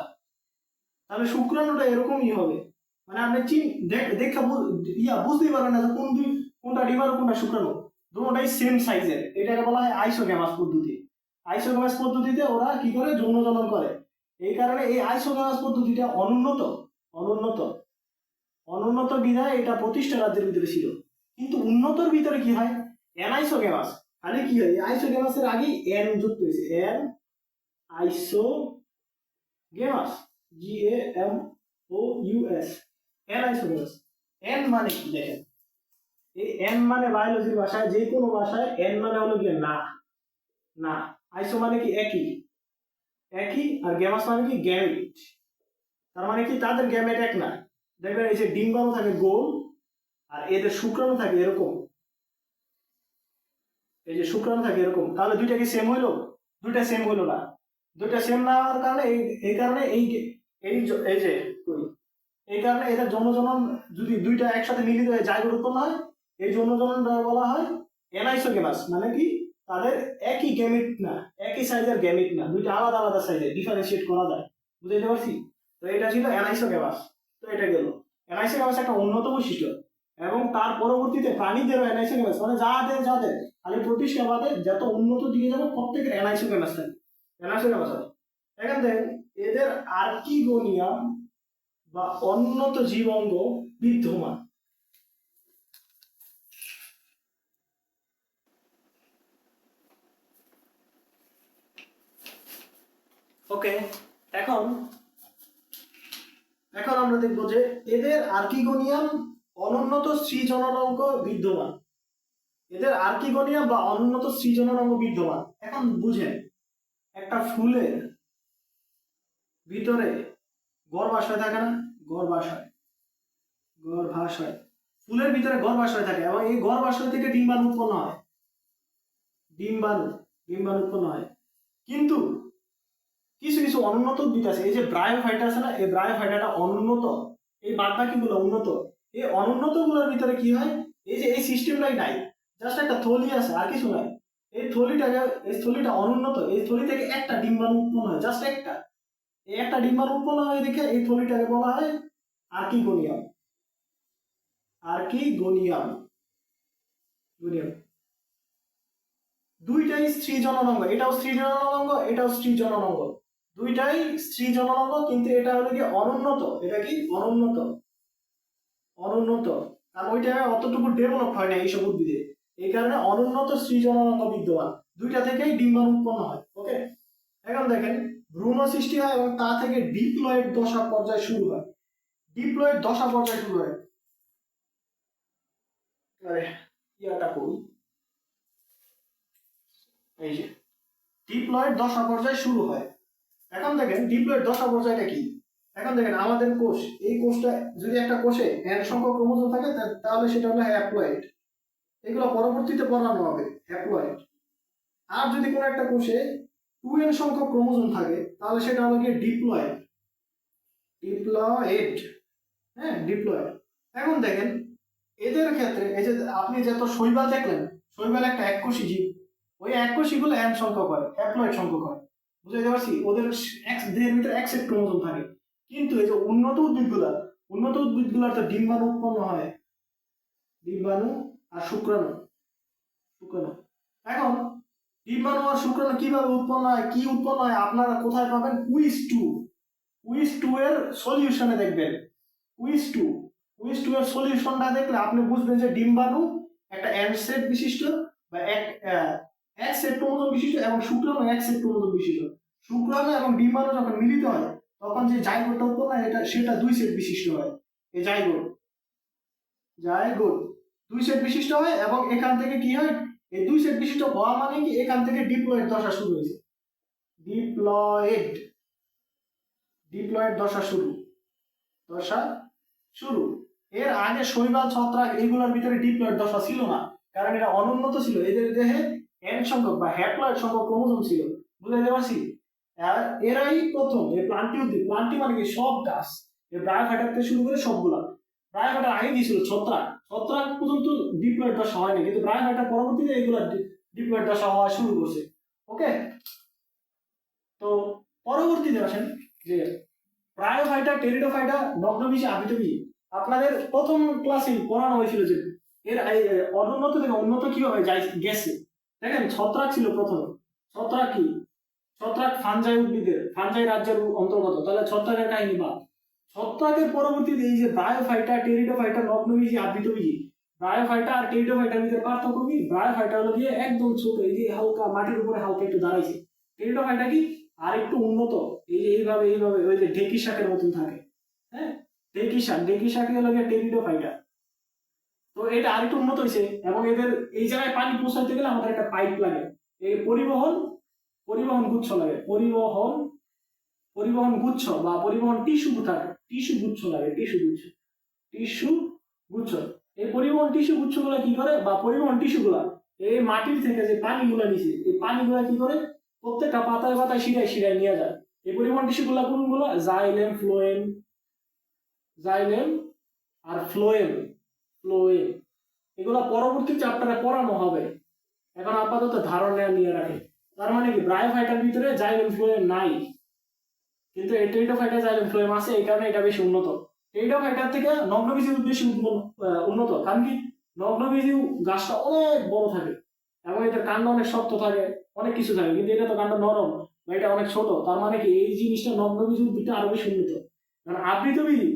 তাহলে শুক্রাণুটা এরকমই হবে। মানে আপনি দেখা বুঝতেই পারবেন না যে কোনটা ডিম্বাণু কোনটা শুক্রাণু, দুটোটাই সেম সাইজের। এটাকে বলা হয় আইসোগেমাস পদ্ধতি। আইসোগেমাস পদ্ধতিতে ওরা কি করে? যৌন জনন করে। এই কারণে এই আইসোগেমাস পদ্ধতিটা অনুন্নত বিধায় এটা প্রতিষ্ঠা রাজ্যের ভিতরে ছিল। কিন্তু উন্নতর ভিতরে কি হয়? অ্যানাইসোগেমাস। খালি কি হয়? আইসোগেমাসের আগেই এন যুক্ত হয়েছে, এন আইসোগেমাস, GAMOUS, এন আইসোগেমাস। এন মানে কি? দেখেন, এই এন মানে বায়োলজির ভাষায়, যে কোনো ভাষায় এন মানে হলো গিয়ে না। আইসো মানে কি? একই। আর গেমাস মানে কি? গ্যামেট। তার মানে কি? তাদের গ্যামেট এক না। দেখবেন এই যে ডিম্বাণু থাকে গোল, আর এদের শুক্রাণু থাকে এরকম। এই যে শুক্রাণু থাকে এরকম, তাহলে দুইটা কি সেম হইলো? দুইটা সেম হইলো না। দুইটা সেম না হওয়ার কারণে এই কারণে এই কারণে এদের যৌন জনন যদি দুইটা একসাথে মিলিত হয়ে জাইগোট উৎপন্ন হয়, এই যৌন জনন বলা হয় অ্যানাইসোগেমাস। মানে কি? তাদের একই গ্যামেট না, একই সাইজের গ্যামেট না, দুইটা আলাদা আলাদা সাইজের, ডিফারেন্সিয়েট করা যায়। বুঝতে পারছি? তো এটা ছিল অ্যানাইসোগেমাস। তো এটা গেল। অ্যানাইসোগেমাস একটা উন্নত বৈশিষ্ট্য, এবং তার পরবর্তীতে প্রাণীদেরও অ্যানাইসোগেমাস, মানে যাদের খালি প্রতিষ্ঠা বাদে যত উন্নত দিকে যাবে প্রত্যেকের অ্যানাইসোগেমাস থাকে। এখন দেখেন, এদের আর্কিগোনিয়াম বা উন্নত জীবাঙ্গ বিদ্যমান। ওকে, এখন আমরা দেখবো যে এদের আর্কিগোনিয়াম অনুন্নত স্ত্রী জননাঙ্গ বিদ্যমান। এদের আর্কিগোনিয়াম বা অনুন্নত স্ত্রী জননাঙ্গ বিদ্যমান। এখন বুঝেন, একটা ফুলের ভিতরে গর্ভাশয় থাকে না? গর্ভাশয়, ফুলের ভিতরে গর্ভাশয় থাকে, এবং এই গর্ভাশয় থেকে ডিম্বাণু উৎপন্ন হয়। কিন্তু কিছু কিছু অনুন্নত উদ্ভিদ আছে, এই যে ব্রায়োফাইটা আছে না, এই ব্রায়োফাইটাটা অনুন্নত, এই বাদবাকিগুলো উন্নত। এই অনুন্নত গুলোর ভিতরে কি হয়? এই যে এই সিস্টেমটাই নাই, জাস্ট একটা থলি আছে, আর কিছু নাই। এই থলিটা অনুন্নত। এই থলি থেকে একটা ডিম্বাণু উৎপন্ন হয়, জাস্ট একটা। এই একটা ডিম্বাণু উৎপন্ন হয় দেখে এই থলিটাকে বলা হয় আর্কিগোনিয়াম। দুইটাই স্ত্রী জননাঙ্গ, এটাও স্ত্রী জননাঙ্গ, এটাও স্ত্রী জননাঙ্গ, দুইটাই স্ত্রী জননাঙ্গ। কিন্তু এটা হলো কি? অনুন্নত। এটা কি? অনুন্নত, কারণ ওইটা অতটুকু ডেভেলপ হয় না এইসব উদ্ভিদে। এই কারণে অনুন্নত স্ত্রী জননাঙ্গ বিদ্যমান। দুইটা থেকেই ডিম্বাণু উৎপন্ন হয়। ওকে, এখন দেখেন, ভ্রূণ সৃষ্টি হয় এবং তা থেকে ডিপ্লয়েড দশা পর্যায় শুরু হয়। আরে ইয়াটা করি, এই যে ডিপ্লয়েড দশা পর্যায় শুরু হয়। এখন দেখেন ডিপ্লয়েড দশা পর্যায়টা কি। এখন দেখেন আমাদের কোষ, এই কোষটা যদি একটা কোষে n সংখ্যক ক্রোমোজোম থাকে তাহলে সেটা হলো হ্যাপ্লয়েড, এগুলো পরবর্তীতে পড়ানো হবে হ্যাপ্লয়েড। আর যদি কোনো একটা কোষে 2n সংখ্যক ক্রোমোজোম থাকে তাহলে সেটা হলো গিয়ে ডিপ্লয়েড, ডিপ্লয়েড, হ্যাঁ ডিপ্লয়েড। এখন দেখেন এদের ক্ষেত্রে এই যে আপনি যত শৈবাল দেখলেন, শৈবাল একটা এককোষী জীব, ওই এককোষীগুলো n সংখ্যক হয়, হ্যাপ্লয়েড সংখ্যক হয়, বুঝতে পারছি। ওদের দেহের ভিতরে এক সেট ক্রোমোজোম থাকে। কিন্তু এই যে উন্নত উদ্ভিদগুলার তো ডিম্বাণু উৎপন্ন হয়, ডিম্বাণু আর শুক্রাণু, শুক্রাণু। এখন ডিম্বাণু আর শুক্রাণু কিভাবে উৎপন্ন হয়, কি উৎপন্ন হয় আপনারা কোথায় পাবেন? কুইজ 2 এর সলিউশনে দেখবেন। কুইজ 2 এর সলিউশনটা দেখলে আপনি বুঝবেন যে ডিম্বাণু একটা এন সেট বিশিষ্ট বা এক সেট ক্রোমোজোম বিশিষ্ট এবং শুক্রাণু এক সেট ক্রোমোজোম বিশিষ্ট। শুক্রাণু এবং ডিম্বাণু যখন মিলিত হয় তখন যে জাইগোটটা উৎপন্ন হয় সেটা 2 সেট বিশিষ্ট হয়। এই জাইগোট 2 সেট বিশিষ্ট হয় এবং এখান থেকে কি হয়, এই 2 সেট বিশিষ্ট হওয়া মানে কি এখান থেকে ডিপ্লয়েড দশা শুরু হয়েছে। ডিপ্লয়েড ডিপ্লয়েড দশা শুরু। এর আগে শৈবাল, ছত্রাক এগুলোর ভিতরে ডিপ্লয়েড দশা ছিল না, কারণ এরা অনুন্নত ছিল, এদের দেহে এন সংখ্যক বা হ্যাপ্লয়েড সংখ্যক ক্রোমোজোম ছিল, বুঝতে পারছি। এরাই প্রথম এই প্লান্টি উদ্ভিদ, প্লান্টি মানে কি সব গাছ, এই ব্রায়োফাইটার থেকে শুরু করে সবগুলা। ব্রায়োফাইটার আগে দিয়েছিল ছত্রাক পর্যন্ত ডিপ্লয়েড দশা হয়নি, কিন্তু ব্রায়োফাইটার পরবর্তীতে এগুলা ডিপ্লয়েড দশা হওয়া শুরু করছে। ওকে, তো পরবর্তীতে আসেন যে ব্রায়োফাইটা, টেরিডোফাইটা, নগ্নবীজী, আবৃতবীজী। আপনাদের প্রথম ক্লাসে পড়ানো হয়েছিল যে এর অনুন্নত থেকে উন্নত কিভাবে গেছে। দেখেন ছত্রাক ছিল প্রথমে। ছত্রাক কি? ছত্রাক ফানজাই উদ্ভিদের, ফানজাই রাজ্যের অন্তর্গত, তাহলে ছত্রাকের কাহিনী বা ছত্রাকের পরবর্তীতে এই যে ব্রায়োফাইটা, টেরিডোফাইটা, নগ্নবীজী, আবৃতবীজী। ব্রায়োফাইটা আর টেরিডোফাইটার ভিতরে পার্থক্য কি? ব্রায়োফাইটা হলো গিয়ে একদম ছোট, এই যে হালকা মাটির উপরে হালকা একটু দাঁড়াইছে। টেরিডোফাইটা কি? আর একটু উন্নত, এই যে এইভাবে ওই যে ঢেকি শাকের মতন থাকে, হ্যাঁ ঢেকি শাক হলো গিয়ে টেরিডোফাইটা। তো এটা আরেকটু উন্নত হয়েছে এবং এদের এই জায়গায় পানি পৌঁছাতে গেলে আমাদের একটা পাইপ লাগে, এই পরিবহন গুচ্ছ লাগে, পরিবহন গুচ্ছ বা পরিবহন টিস্যু থাকে, টিস্যু গুচ্ছ লাগে, টিস্যু গুচ্ছ। এই পরিবহন টিস্যু গুচ্ছগুলা কি করে, বা পরিবহন টিস্যুগুলা এই মাটির থেকে যে পানিগুলা নিছে, এই পানিগুলা কি করে প্রত্যেকটা পাতায় পাতায় শিরায় নিয়ে যায়। এই পরিবহন টিস্যুগুলা কোনগুলো? জাইলেম আর ফ্লোয়েম। এগুলা পরবর্তী চ্যাপ্টারে পড়ানো হবে, এখন আপাতত ধারণা নিয়ে রাখে। তার মানে কি ব্রায়োফাইটার ভিতরে জাইলেম ফ্লোয়েম নাই, কিন্তু এই টেরিডোফাইটা জাইলেম ফ্লোয়েম আছে, এই কারণে এটা বেশি উন্নত। টেরিডোফাইটার থেকে নগ্নবীজী বেশি উন্নত, কারণ কি নগ্নবীজী গাছটা অনেক বড় থাকে এবং এটার কাণ্ড অনেক শক্ত থাকে, অনেক কিছু থাকে, কিন্তু এটা তো কাণ্ড নরম বা এটা অনেক ছোট। তার মানে কি এই জিনিসটা নগ্নবীজী উদ্ভিদটা আরো বেশি উন্নত। কারণ আবৃতবীজী,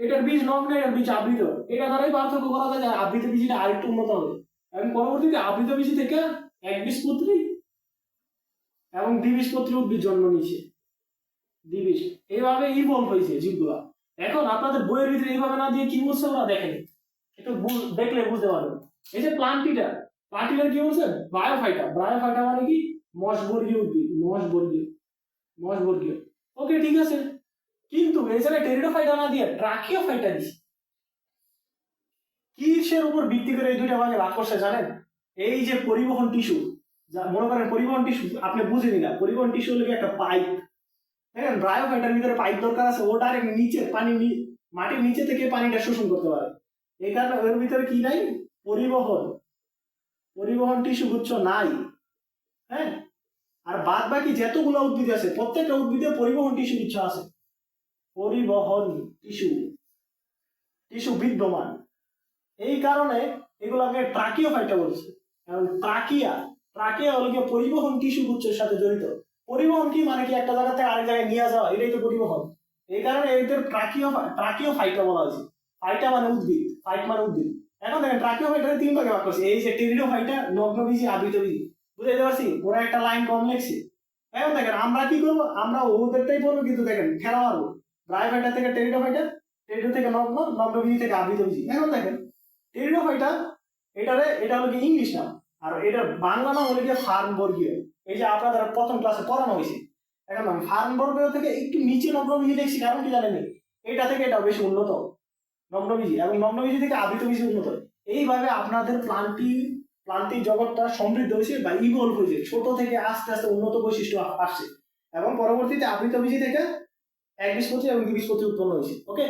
এটার বীজ নগ্ন, এটার বীজ আবৃত, এটা দ্বারাই পার্থক্য করা যায় যে আবৃত বীজটা আরেকটু উন্নত হবে। এবং পরবর্তীতে আবৃত বীজ থেকে একবীজপত্রী এবং দ্বিবীজপত্রী উদ্ভিদ জন্ম নিয়েছে, দ্বিবীজ। এইভাবে ইভলভ হয়েছে জীবগুলা। এখন আপনাদের বইয়ের ভিতরে এইভাবে না দিয়ে কি বলছে ওরা দেখেন, একটু দেখলে বুঝতে পারবেন। এই যে প্লান্টিটার কি বলছে? ব্রায়োফাইটা মানে কি? মশবর্গীয় উদ্ভিদ, মশবর্গীয়। ওকে ঠিক আছে, কিন্তু এই জায়গায় টেরিডোফাইটা না দিয়ে ট্রাকিওফাইটা দিছে। কিসের উপর ভিত্তি করে এই দুইটা ভাগে ভাগ করছে জানেন? এই যে পরিবহন টিস্যু, মনে করেন পরিবহন টিস্যু আপনি বুঝেনি না, পরিবহন টিস্যু হলো একটা পাইপ। দেখেন ব্রায়োফাইটার ভিতরে পাইপ দরকার আছে, ও ডাইরেক্ট নিচে পানি, মাটির নিচে থেকে পানিটা শোষণ করতে পারে। এই কারণে ওর ভিতরে কি নাই? পরিবহন টিস্যু গুচ্ছ নাই। হ্যাঁ, আর বাদ বাকি যতগুলো উদ্ভিদ আছে প্রত্যেকটা উদ্ভিদে পরিবহন টিস্যু গুচ্ছ আছে, পরিবহন টিস্যু বিদ্যমান। এই কারণে এগুলোকে ট্রাকিওফাইটা বলছে। এবং ট্রাকিয়া হলো গিয়ে পরিবহন টিস্যু গুচ্ছের সাথে জড়িত। পরিবহন কি মানে কি? একটা জায়গা থেকে আরেক জায়গায় নিয়ে যাওয়া, এটাই তো পরিবহন। এই কারণে এদের ট্রাকিওফাইটা বলা হয়েছে। ফাইটা মানে উদ্ভিদ, ফাইট মানে উদ্ভিদ। এখন দেখেন ট্রাকিওফাইটাকে 3 ভাগে ভাগ করছে, এই যে টেরিডোফাইটা, নগ্নবীজী, আবৃতবীজী। বুঝতে পারছি? ওরা একটা লাইন কম লিখছে। এখন দেখেন আমরা কি করবো, আমরা ওদেরটাই পড়বো, কিন্তু দেখেন খেলা মারবো। ব্রায়োফাইটা থেকে টেরিডো থেকে নগ্নবীজী থেকে আবৃতবীজী। এখন দেখেন টেরিডোফাইটা, এটা হলো কি ইংলিশ নাম, আর এটার বাংলা নাম হলো গিয়ে ফার্নবর্গীয়। এই যে আপনাদের প্রথম ক্লাসে পড়ানো হয়েছে। এখন আমি ফার্নবর্গীয় থেকে একটু নিচে নগ্নবীজি দেখছি, কারণ কি জানেন, এটা থেকে এটা বেশি উন্নত নগ্নবীজি, এবং নগ্নবীজি থেকে আবৃতবীজি উন্নত। এইভাবে আপনাদের প্লান্টিক জগৎটা সমৃদ্ধ হয়েছে বা ইভলভ হয়েছে, ছোট থেকে আস্তে আস্তে উন্নত বৈশিষ্ট্য আসছে, এবং পরবর্তীতে আবৃতবীজি থেকে একবীজপত্রী এবং দ্বিবীজপত্রী উৎপন্ন হয়েছে। ওকে,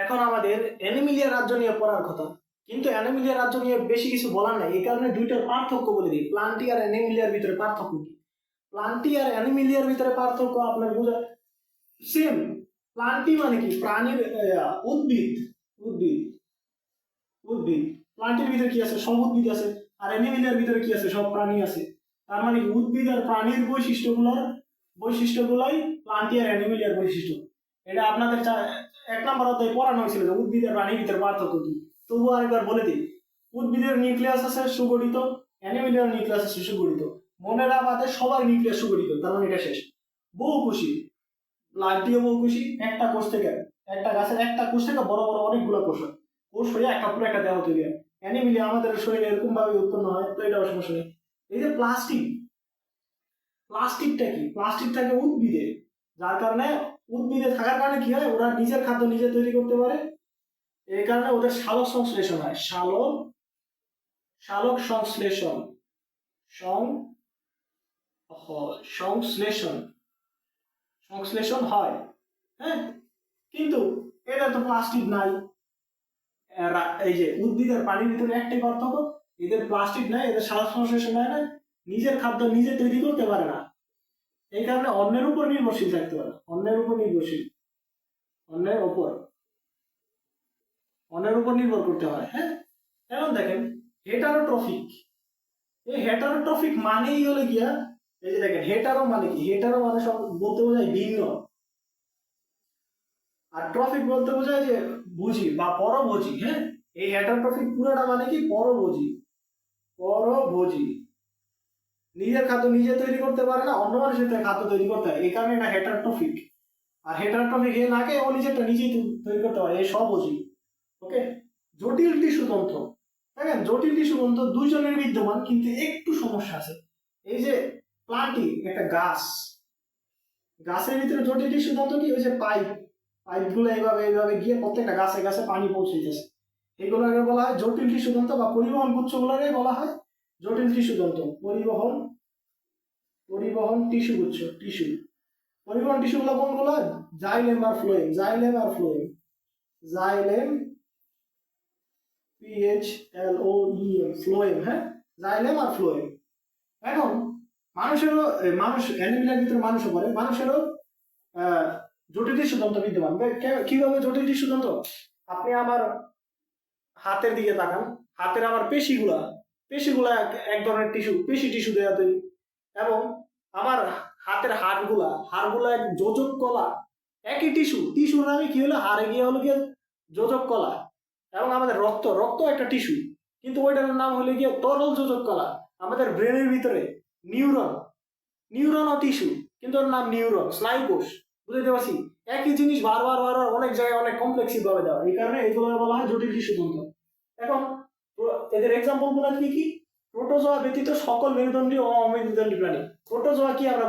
এখন আমাদের অ্যানিমিলিয়া রাজ্য নিয়ে পড়ার কথা, কিন্তু অ্যানিমিলিয়া রাজ্য নিয়ে বেশি কিছু বলার নাই। এই কারণে দুইটার পার্থক্য বলে দিই। প্লান্টি আর অ্যানিমিলিয়ার ভিতরে পার্থক্য কি? প্লান্টি আর অ্যানিমিলিয়ার ভিতরে পার্থক্য আপনার বোঝা সেম। প্লান্টি মানে কি? প্রাণীর উদ্ভিদ উদ্ভিদ উদ্ভিদ প্লান্টের ভিতরে কি আছে? সব উদ্ভিদ আছে। আর অ্যানিমিলিয়ার ভিতরে কি আছে? সব প্রাণী আছে। তার মানে উদ্ভিদ আর প্রাণীর বৈশিষ্ট্যগুলাই প্লান্টি আর অ্যানিমিলিয়ার বৈশিষ্ট্য। এটা আপনাদের 1 নম্বর অধ্যায়ে পড়ানো হয়েছিল যে উদ্ভিদ আর প্রাণীর ভিতরে পার্থক্য কি। তবুও আরেকবার বলে দিই, উদ্ভিদের নিউক্লিয়াস আছে সুগঠিত, অ্যানিমিলিয়ার নিউক্লিয়াস আছে সুগঠিত। মনে রাখা সবার নিউক্লিয়াস সুগঠিত, তার মানে এটা শেষ। বহুকোষী, লাইটিও বহুকোষী। একটা কোষ থেকে, একটা গাছের একটা কোষ থেকে বড় বড় অনেকগুলো কোষ হয়ে একটা পুরো একটা দেহ তৈরি হয়। অ্যানিমিলিয়া আমাদের শরীরে এরকম ভাবে উৎপন্ন হয়, তো এটা সমস্যা নেই। এই যে প্লাস্টিকটা কি? প্লাস্টিক থাকে উদ্ভিদে, যার কারণে উদ্ভিদে থাকার কারণে কি হয়, ওরা নিজের খাদ্য নিজে তৈরি করতে পারে। এই কারণে ওদের সালোক সংশ্লেষণ হয়। সালোক সংশ্লেষণ হয়। হ্যাঁ, কিন্তু এটা তো প্লাস্টিক নাই। এই যে উদ্ভিদ আর পানির ভিতরে একটাই পার্থক্য, এদের প্লাস্টিক নাই, এদের সালোক সংশ্লেষণ হয় না, নিজের খাদ্য নিজে তৈরি করতে পারে না। এই কারণে অন্যের উপর নির্ভরশীল থাকতে পারে। অন্যের উপর নির্ভর করতে হয়। হ্যাঁ, এখন দেখেন হেটারোট্রফিক। এই হেটারোট্রফিক মানেই হলো গিয়া, এই যে দেখেন হেটারো মানে কি? হেটারো মানে সব বলতে বোঝায় ভিন্ন, আর ট্রফিক বলতে বোঝায় যে ভোজী বা পরভোজী। হ্যাঁ, এই হেটারোট্রফিক পুরোটা মানে কি? পরভোজী। নিজের খাদ্য নিজে তৈরি করতে পারে না, অন্য মানুষের খাদ্য তৈরি করতে হয়। এই কারণে এটা হেটারোট্রফিক। আর হেটারোট্রফিক এ না ও নিজেরটা নিজেই তৈরি করতে পারে, এই স্বভোজী। ওকে, জটিল টিস্যু তন্ত্র। দেখেন জটিল টিস্যু তন্ত্র দুইজনের বিদ্যমান, কিন্তু একটু সমস্যা আছে। এই যে প্লান্টিং একটা গাছের ভিতরে জটিল টিস্যু তন্ত্র কি? ওই যে পাইপগুলো এইভাবে গিয়ে প্রত্যেকটা গাছে পানি পৌঁছাইতেছে, এগুলোকে বলা হয় জটিল টিস্যু তন্ত্র, বা পরিবহন গুচ্ছগুলোকে বলা হয় জটিল টিস্যু তন্ত্র। পরিবহন টিস্যুগুলো কোনগুলো? জাইলেম আর ফ্লোয়েম। ফ্লোয়েম। হ্যাঁ, জাইলেম আর ফ্লোয়েম। এখন অ্যানিমিলিয়ার ভিতরে মানুষও পড়ে, মানুষেরও জটিল টিস্যু তন্ত্র বিদ্যমান। কিভাবে জটিল টিস্যু তন্ত্র? আপনি আমার হাতের দিকে তাকান, হাতের আমার পেশিগুলা এক ধরনের পেশি টিস্যু দেওয়া তৈরি, এবং আমার হাতের হাড়গুলা এক যোজক কলা, একই টিস্যুর নামে কি হলো? হাড়ে গিয়ে হলো গিয়ে যোজক কলা। এবং আমাদের রক্ত একটা টিস্যু, কিন্তু ওইটার নাম হলো গিয়ে তরল যোজক কলা। আমাদের ব্রেনের ভিতরে নিউরন ও টিস্যু, কিন্তু ওর নাম নিউরন, স্নায়ু কোষ। বুঝতে পারছি? একই জিনিস বারবার অনেক জায়গায় অনেক কমপ্লেক্সিভ ভাবে দেওয়া, এই কারণে এগুলো বলা হয় জটিল টিস্যু তন্ত্র। এখন এদের এক্সাম্পল গুলো কি? প্রোটোজোয়া ব্যতীত সকল মেরুদণ্ডী ও অমেরুদণ্ডী প্রাণী। প্রোটোজোয়া কি আমরা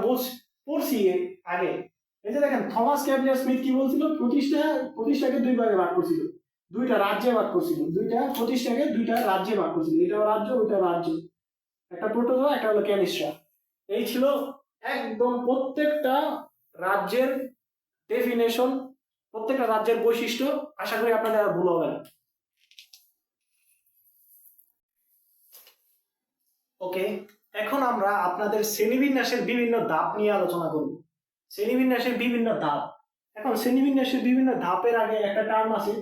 পড়ছি আগে। এই যে দেখেন থমাস ক্যাভলিয়ার স্মিথ কি বলছিল? প্রতিষ্ঠাকে 2 ভাগে ভাগ করছিল, 2টা রাজ্যে ভাগ করছিল, প্রতিষ্ঠাকে 2টা রাজ্যে ভাগ করছিল। এটাও রাজ্য, ওইটা রাজ্য। একটা প্রোটোজোয়া, একটা হলো ক্যানিস্ট্রা। এই ছিল একদম প্রত্যেকটা রাজ্যের ডেফিনেশন, প্রত্যেকটা রাজ্যের বৈশিষ্ট্য। আশা করি আপনাদের আর ভুল হবে না। ওকে, এখন আমরা আপনাদের শ্রেণীবিন্যাসের বিভিন্ন ধাপ নিয়ে আলোচনা করব। শ্রেণীবিন্যাসের বিভিন্ন ধাপ। এখন শ্রেণীবিন্যাসের বিভিন্ন ধাপের আগে একটা টার্ম আছে,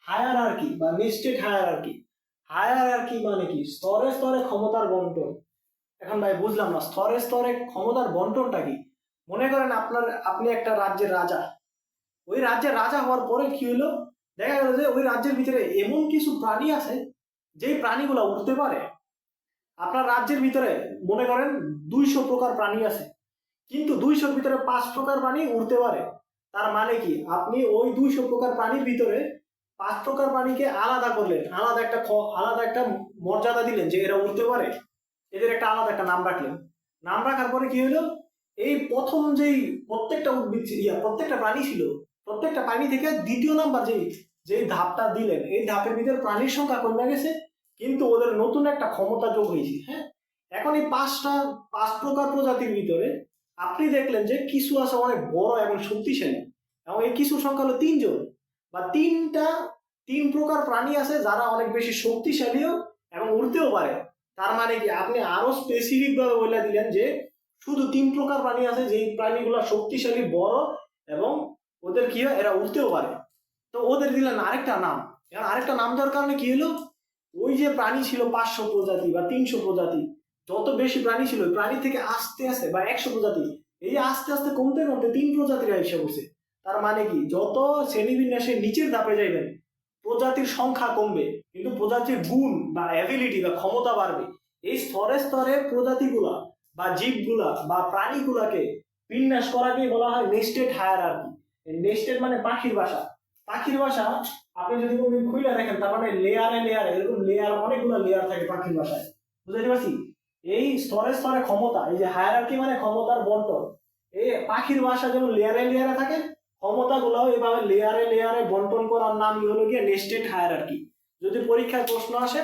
হায়ারার্কি বা নেস্টেড হায়ারার্কি। হায়ারার্কি মানে কি? স্তরে স্তরে ক্ষমতার বন্টন। এখন ভাই বুঝলাম না, স্তরে স্তরে ক্ষমতার বন্টনটা কি? মনে করেন আপনি একটা রাজ্যের রাজা। ওই রাজ্যের রাজা হওয়ার পরে কি হলো? দেখা গেল যে ওই রাজ্যের ভিতরে এমন কিছু প্রাণী আছে যেই প্রাণীগুলো উঠতে পারে। আপনার রাজ্যের ভিতরে মনে করেন 200 প্রকার প্রাণী আছে, কিন্তু 200-র ভিতরে 5 প্রকার প্রাণী উড়তে পারে। তার মানে কি? আপনি ওই 200 প্রকার প্রাণীর ভিতরে 5 প্রকার প্রাণীকে আলাদা করলেন, আলাদা একটা মর্যাদা দিলেন যে এরা উড়তে পারে, এদের একটা আলাদা একটা নাম রাখলেন। নাম রাখার পরে কি হলো, এই প্রথম যেই প্রত্যেকটা উদ্ভিদ প্রত্যেকটা প্রাণী ছিল, প্রত্যেকটা প্রাণী থেকে দ্বিতীয় নাম্বার যেই ধাপটা দিলেন, এই ধাপের ভিতরে প্রাণীর সংখ্যা কমে গেছে, কিন্তু ওদের নতুন একটা ক্ষমতা যোগ হয়েছে। হ্যাঁ, এখন এই 5 প্রকার প্রজাতির ভিতরে আপনি দেখলেন যে কিছু আছে অনেক বড় এবং শক্তিশালী, এবং এই কিছু সংখ্যা হলো 3 জন বা 3 প্রকার প্রাণী আছে যারা অনেক বেশি শক্তিশালীও এবং উড়তেও পারে। তার মানে কি আপনি আরো স্পেসিফিক ভাবে বলে দিলেন যে শুধু 3 প্রকার প্রাণী আছে যেই প্রাণীগুলো শক্তিশালী, বড় এবং ওদের কি হয়, এরা উড়তেও পারে। তো ওদের দিলেন আরেকটা নাম। এখন আরেকটা নাম দেওয়ার কারণে কি হলো, ওই যে প্রাণী ছিল 500 প্রজাতি বা 300 প্রজাতি, যত বেশি প্রাণী ছিল ওই প্রাণী থেকে আস্তে আস্তে বা 100 প্রজাতি, এই আস্তে আস্তে কমতে কমতে 3 প্রজাতির হিসাব করছে। তার মানে কি যত শ্রেণীবিন্যাসের নিচের ধাপে যাইবেন প্রজাতির সংখ্যা কমবে, কিন্তু প্রজাতির গুণ বা অ্যাবিলিটি বা ক্ষমতা বাড়বে। এই স্তরে স্তরে প্রজাতিগুলা বা জীবগুলা বা প্রাণীগুলাকে বিন্যাস করাকেই বলা হয় নেস্টেড হায়ারার্কি। নেস্টেড মানে পাখির বাসা। পাখির বাসা আপনি যদি কোনদিন খুলে দেখেন, তার মানে লেয়ারে লেয়ারে এরকম লেয়ার, অনেকগুলো লেয়ার থাকে পাখির বাসায়, বুঝতে পারছি? এই স্তরে স্তরে ক্ষমতা, এই যে হায়ারার্কি মানে ক্ষমতার বন্টন, এই পাখির বাসা যেমন লেয়ারে লেয়ারে থাকে, ক্ষমতা গুলাও এভাবে লেয়ারে লেয়ারে বন্টন করার নামই হলো গিয়ে নেস্টেড হায়ারার্কি। যদি পরীক্ষায় প্রশ্ন আসে,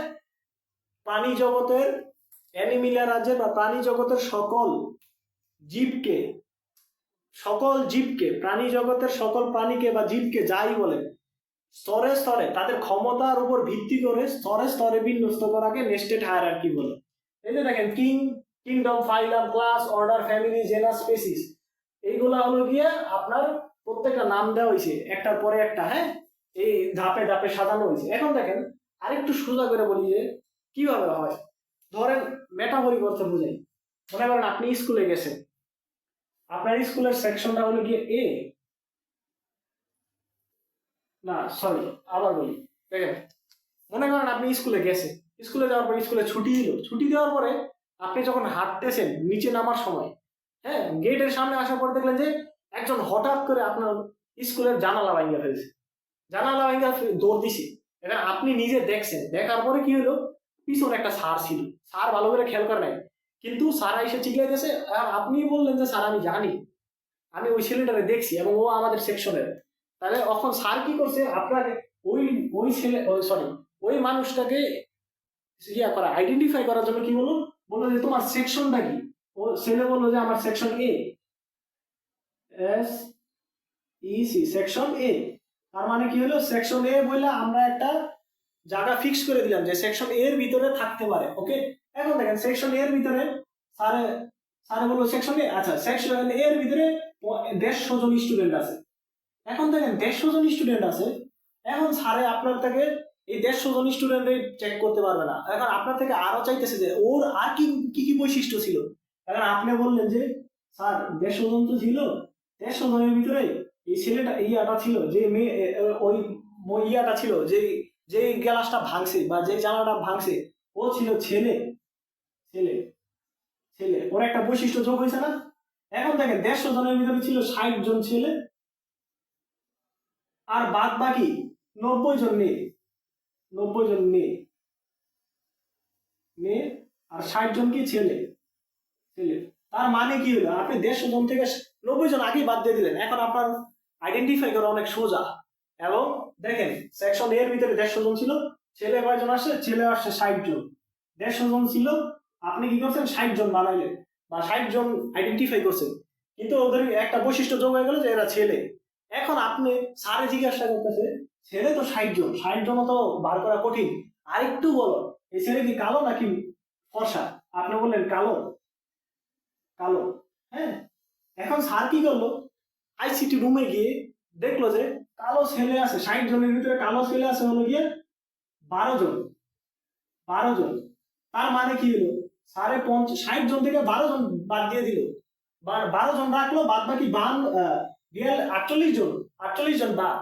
প্রাণী জগতের অ্যানিমিলিয়া রাজ্যের বা প্রাণী জগতের জীবকে প্রাণী জগতের সকল প্রাণীকে বা জীবকে যাই বলেন, স্তরে স্তরে তাদের ক্ষমতার উপর ভিত্তি করে স্তরে স্তরে বিন্যস্ত করাকে নেস্টেড হায়ারার্কি বলে। এই যে দেখেন kingdom, phylum, class, order, family, genus, species, এইগুলা হলো গিয়ে আপনার প্রত্যেকটা নাম দেওয়া হয়েছে একটার পরে একটা। হ্যাঁ, এই ধাপে ধাপে সাজানো হয়েছে। এখন দেখেন আরেকটু সোজা করে বলি যে কিভাবে হয়। ধরেন মেটাফরিক অর্থে বুঝাই। মনে করেন আপনি স্কুলে গেছেন, আপনার স্কুলের সেকশনটা হলো গিয়ে এ, না সরি আবার বলি, দেখেন মনে করেন আপনি স্কুলে গেছেন, স্কুলে যাওয়ার পরে স্কুলে ছুটি দিল, ছুটি দেওয়ার পরে আপনি যখন হাঁটতেছেন নিচে নামার সময়, হ্যাঁ, গেটের সামনে আসার পর দেখলেন যে একজন হঠাৎ করে আপনার স্কুলের জানালা ভাঙিয়ে ফেলছে, জানালা ভাঙিয়ে দৌড় দিছে। এবার আপনি নিজে দেখছেন, দেখার পরে কি হলো, পিছনে একটা স্যার ছিল, স্যার ভালো করে খেয়াল করে নাই, কিন্তু স্যার এসে চিল্লাই গেছে, আর আপনি বললেন যে স্যার আমি জানি, আমি ওই ছেলেটাকে দেখছি এবং ও আমাদের সেকশনের। তাহলে এখন স্যার কি করছে, আপনাকে ওই ওই ছেলে সরি ওই মানুষটাকে আইডেন্টিফাই করার জন্য কি বললো যে তোমার সেকশনটা কি। ও ছেলে বললো যে আমার সেকশন SEC, সেকশন এ। তার মানে কি হলো, সেকশন এ বললে আমরা একটা জায়গা ফিক্স করে দিলাম যে সেকশন এর ভিতরে থাকতে পারে। ওকে, এখন দেখেন সেকশন এর ভিতরে স্যারে স্যারে বললো সেকশন এ, আচ্ছা সেকশন এর ভিতরে 150 জন স্টুডেন্ট আছে। এখন দেখেন 150 জন স্টুডেন্ট আছে, এখন স্যারে আপনার থেকে এই 150 জন স্টুডেন্টে চেক করতে পারবে না, এখন আপনার থেকে আরো চাইতেছে যে ওর আর কি কি কি বৈশিষ্ট্য ছিল। এখন আপনি বললেন যে স্যার 150 জন তো ছিল, 150 জনের ভিতরে এই ছেলেটা ইয়াটা ছিল, যে মেয়ে ওই ইয়াটা ছিল, যে গ্লাসটা ভাঙছে বা যে জানালাটা ভাঙছে, ও ছিল ছেলে। ছেলে ছেলে ওর একটা বৈশিষ্ট্য যোগ হয়েছে না। এখন দেখেন 150 জনের ভিতরে ছিল 60 জন ছেলে, আর বাদ বাকি 90 জন মেয়ে, 90 জন মেয়ে আর 60 জন কি ছেলে। তার মানে কি হলো, আপনি 150 জন থেকে 90 জন আগেই বাদ দিয়ে দিলেন। এখন আপনার আইডেন্টিফাই করা অনেক সোজা। এবং দেখেন সেকশন এর ভিতরে 150 জন ছিল, ছেলে কয়জন আসছে, ছেলে আসছে 60 জন। 150 জন ছিল, আপনি কি করছেন 60 জন বানাইলেন বা 60 জন আইডেন্টিফাই করছেন, কিন্তু ওদের একটা বৈশিষ্ট্য যোগ হয়ে গেল যে এরা ছেলে। এখন আপনি স্যারে জিজ্ঞাসা করতেছে ছেলে তো 60 জন, 60 জন তো বার করা কঠিন, আরেকটু বলো এই ছেলে কি কালো নাকি ফর্সা। আপনি বললেন কালো। কালো, হ্যাঁ। এখন স্যার কি করলো, আইসিটি রুমে গিয়ে দেখলো যে কালো ছেলে আছে 60 জনের ভিতরে, কালো ছেলে আছে হলো গিয়ে 12 জন। 12 জন, তার মানে কি হলো, সাড়ে 60 জন থেকে 12 জন বাদ দিয়ে দিল, 12 জন রাখলো, বাদ বাকি 48 জন, 48 জন বাদ।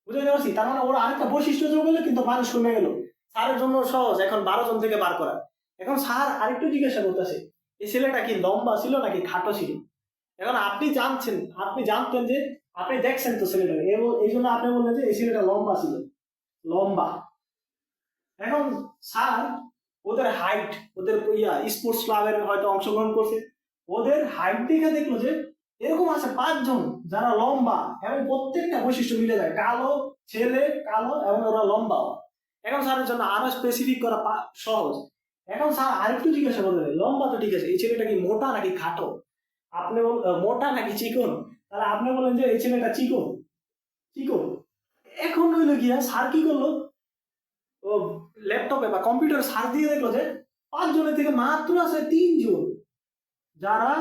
বুঝতে পারছি, তার মানে ওরা আরেকটা বৈশিষ্ট্য যোগ হলো, কিন্তু মানুষ কমে গেল। স্যারের জন্য সহজ এখন 12 জন থেকে বার করা। এখন স্যার আরেকটু জিজ্ঞাসা করতেছে এই ছেলেটা কি লম্বা ছিল নাকি খাটো ছিল। এখন আপনি জানতেন যে আপনি দেখছেন তো ছেলেটাকে, এই জন্য আপনি বললেন যে এই ছেলেটা লম্বা ছিল। লম্বা। এখন স্যার ওদের হাইট, ওদের স্পোর্টস ক্লাবের হয়তো অংশগ্রহণ করছে, ওদের হাইট দেখে দেখলো যে এরকম আছে 5 জন যারা লম্বা এবং প্রত্যেকটা বৈশিষ্ট্য মিলে যায়, কালো ছেলে, কালো এবং ওরা লম্বা। এখন স্যারের জন্য আরো স্পেসিফিক করা সহজ। এখন স্যার আরেকটু জিজ্ঞাসা করবে, লম্বা তো ঠিক আছে, এই ছেলেটা কি মোটা নাকি খাটো? আপনি মোটা নাকি চিকন? তাহলে আপনি বলেন যে এই ছেলেটা চিকন। চিকন। এখন হইলো গিয়া স্যার কি করলো, ও ল্যাপটপে বা কম্পিউটার সার্চ দিয়ে দেখলো যে 5 জনের থেকে মাত্র আছে 3 জন যারা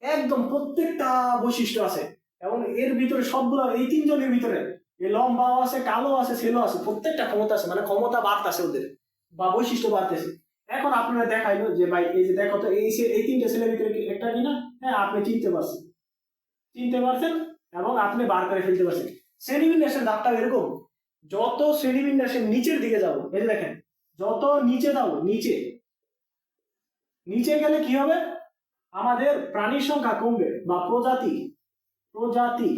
একদম প্রত্যেকটা বৈশিষ্ট্য আছে, এবং এর ভিতরে সবগুলো এই 3 জনের ভিতরে এই লম্বাও আছে, কালো আছে, ছেলে আছে, প্রত্যেকটা ক্ষমতা আছে, মানে ক্ষমতা বাড়তেছে ওদের বা বৈশিষ্ট্য বাড়তেছে। এখন আপনারা দেখাইলো যে ভাই এই যে দেখো তো এই 3টে ছেলের ভিতরে একটা কিনা, হ্যাঁ আপনি চিনতে পারছেন এবং আপনি বার করে ফেলতে পারছেন। শ্রেণীবিন্যাসের দাগটা এরকম, যত শ্রেণীবিন্যাসের নিচের দিকে যাব, এই যে দেখেন যত নিচে যাবো, নিচে গেলে কি হবে, আমাদের প্রাণীর সংখ্যা কমবে বা প্রজাতি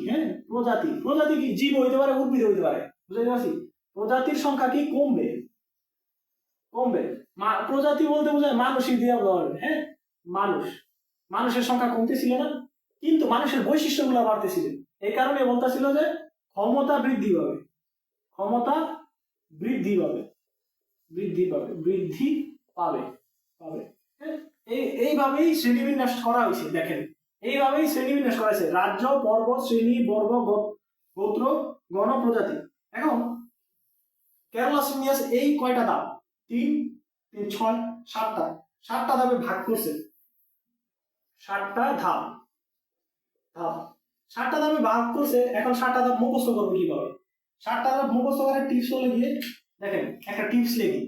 হ্যাঁ প্রজাতি কি জীব হইতে পারে, উদ্ভিদ হইতে পারে, বুঝতে পারছি? প্রজাতির সংখ্যা কি কমবে। প্রজাতি বলতে বোঝায় মানুষই দিয়ে হবে, হ্যাঁ মানুষের সংখ্যা কমতেছিল না, কিন্তু মানুষের বৈশিষ্ট্যগুলো বাড়তেছিল। এই কারণে বলতেছিল যে ক্ষমতা বৃদ্ধি পাবে। হ্যাঁ, এইভাবেই শ্রেণীবিন্যাস করা হয়েছে। দেখেন এইভাবেই শ্রেণীবিন্যাস করা হয়েছে, রাজ্য, পর্ব, শ্রেণী, বর্গ, গোত্র, গণ, প্রজাতি। এখন কেরালা সিনিয়াস এই কয়টা ধাপ, 3 3 6 7টা ধাপে ভাগ করছে। 7টা ধাপ 7টা ধাপে ভাগ করছে। এখন 7টা ধাপ মুখস্থ করবো কিভাবে? 7টা ধাপ মুখস্থ করার টিপস হলে গিয়ে দেখেন, একটা টিপস লেগে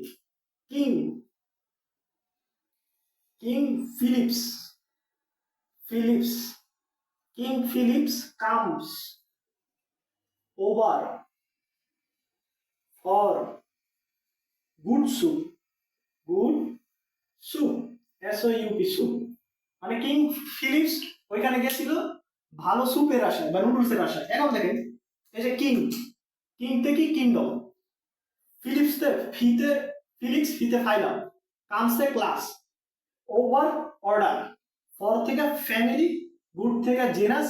king Philips comes over for good soup soup, মানে কিং ফিলিপস ওইখানে গেছিল ভালো স্যুপের আশায় বা নুডলসের আশায়। এখন দেখেন এই যে কিং থেকে কিংডম, ফিতে ফাইলাম, কামসে ক্লাস, ওভার অর্ডার, ফর থেকে ফ্যামিলি, গুড থেকে জেনাস,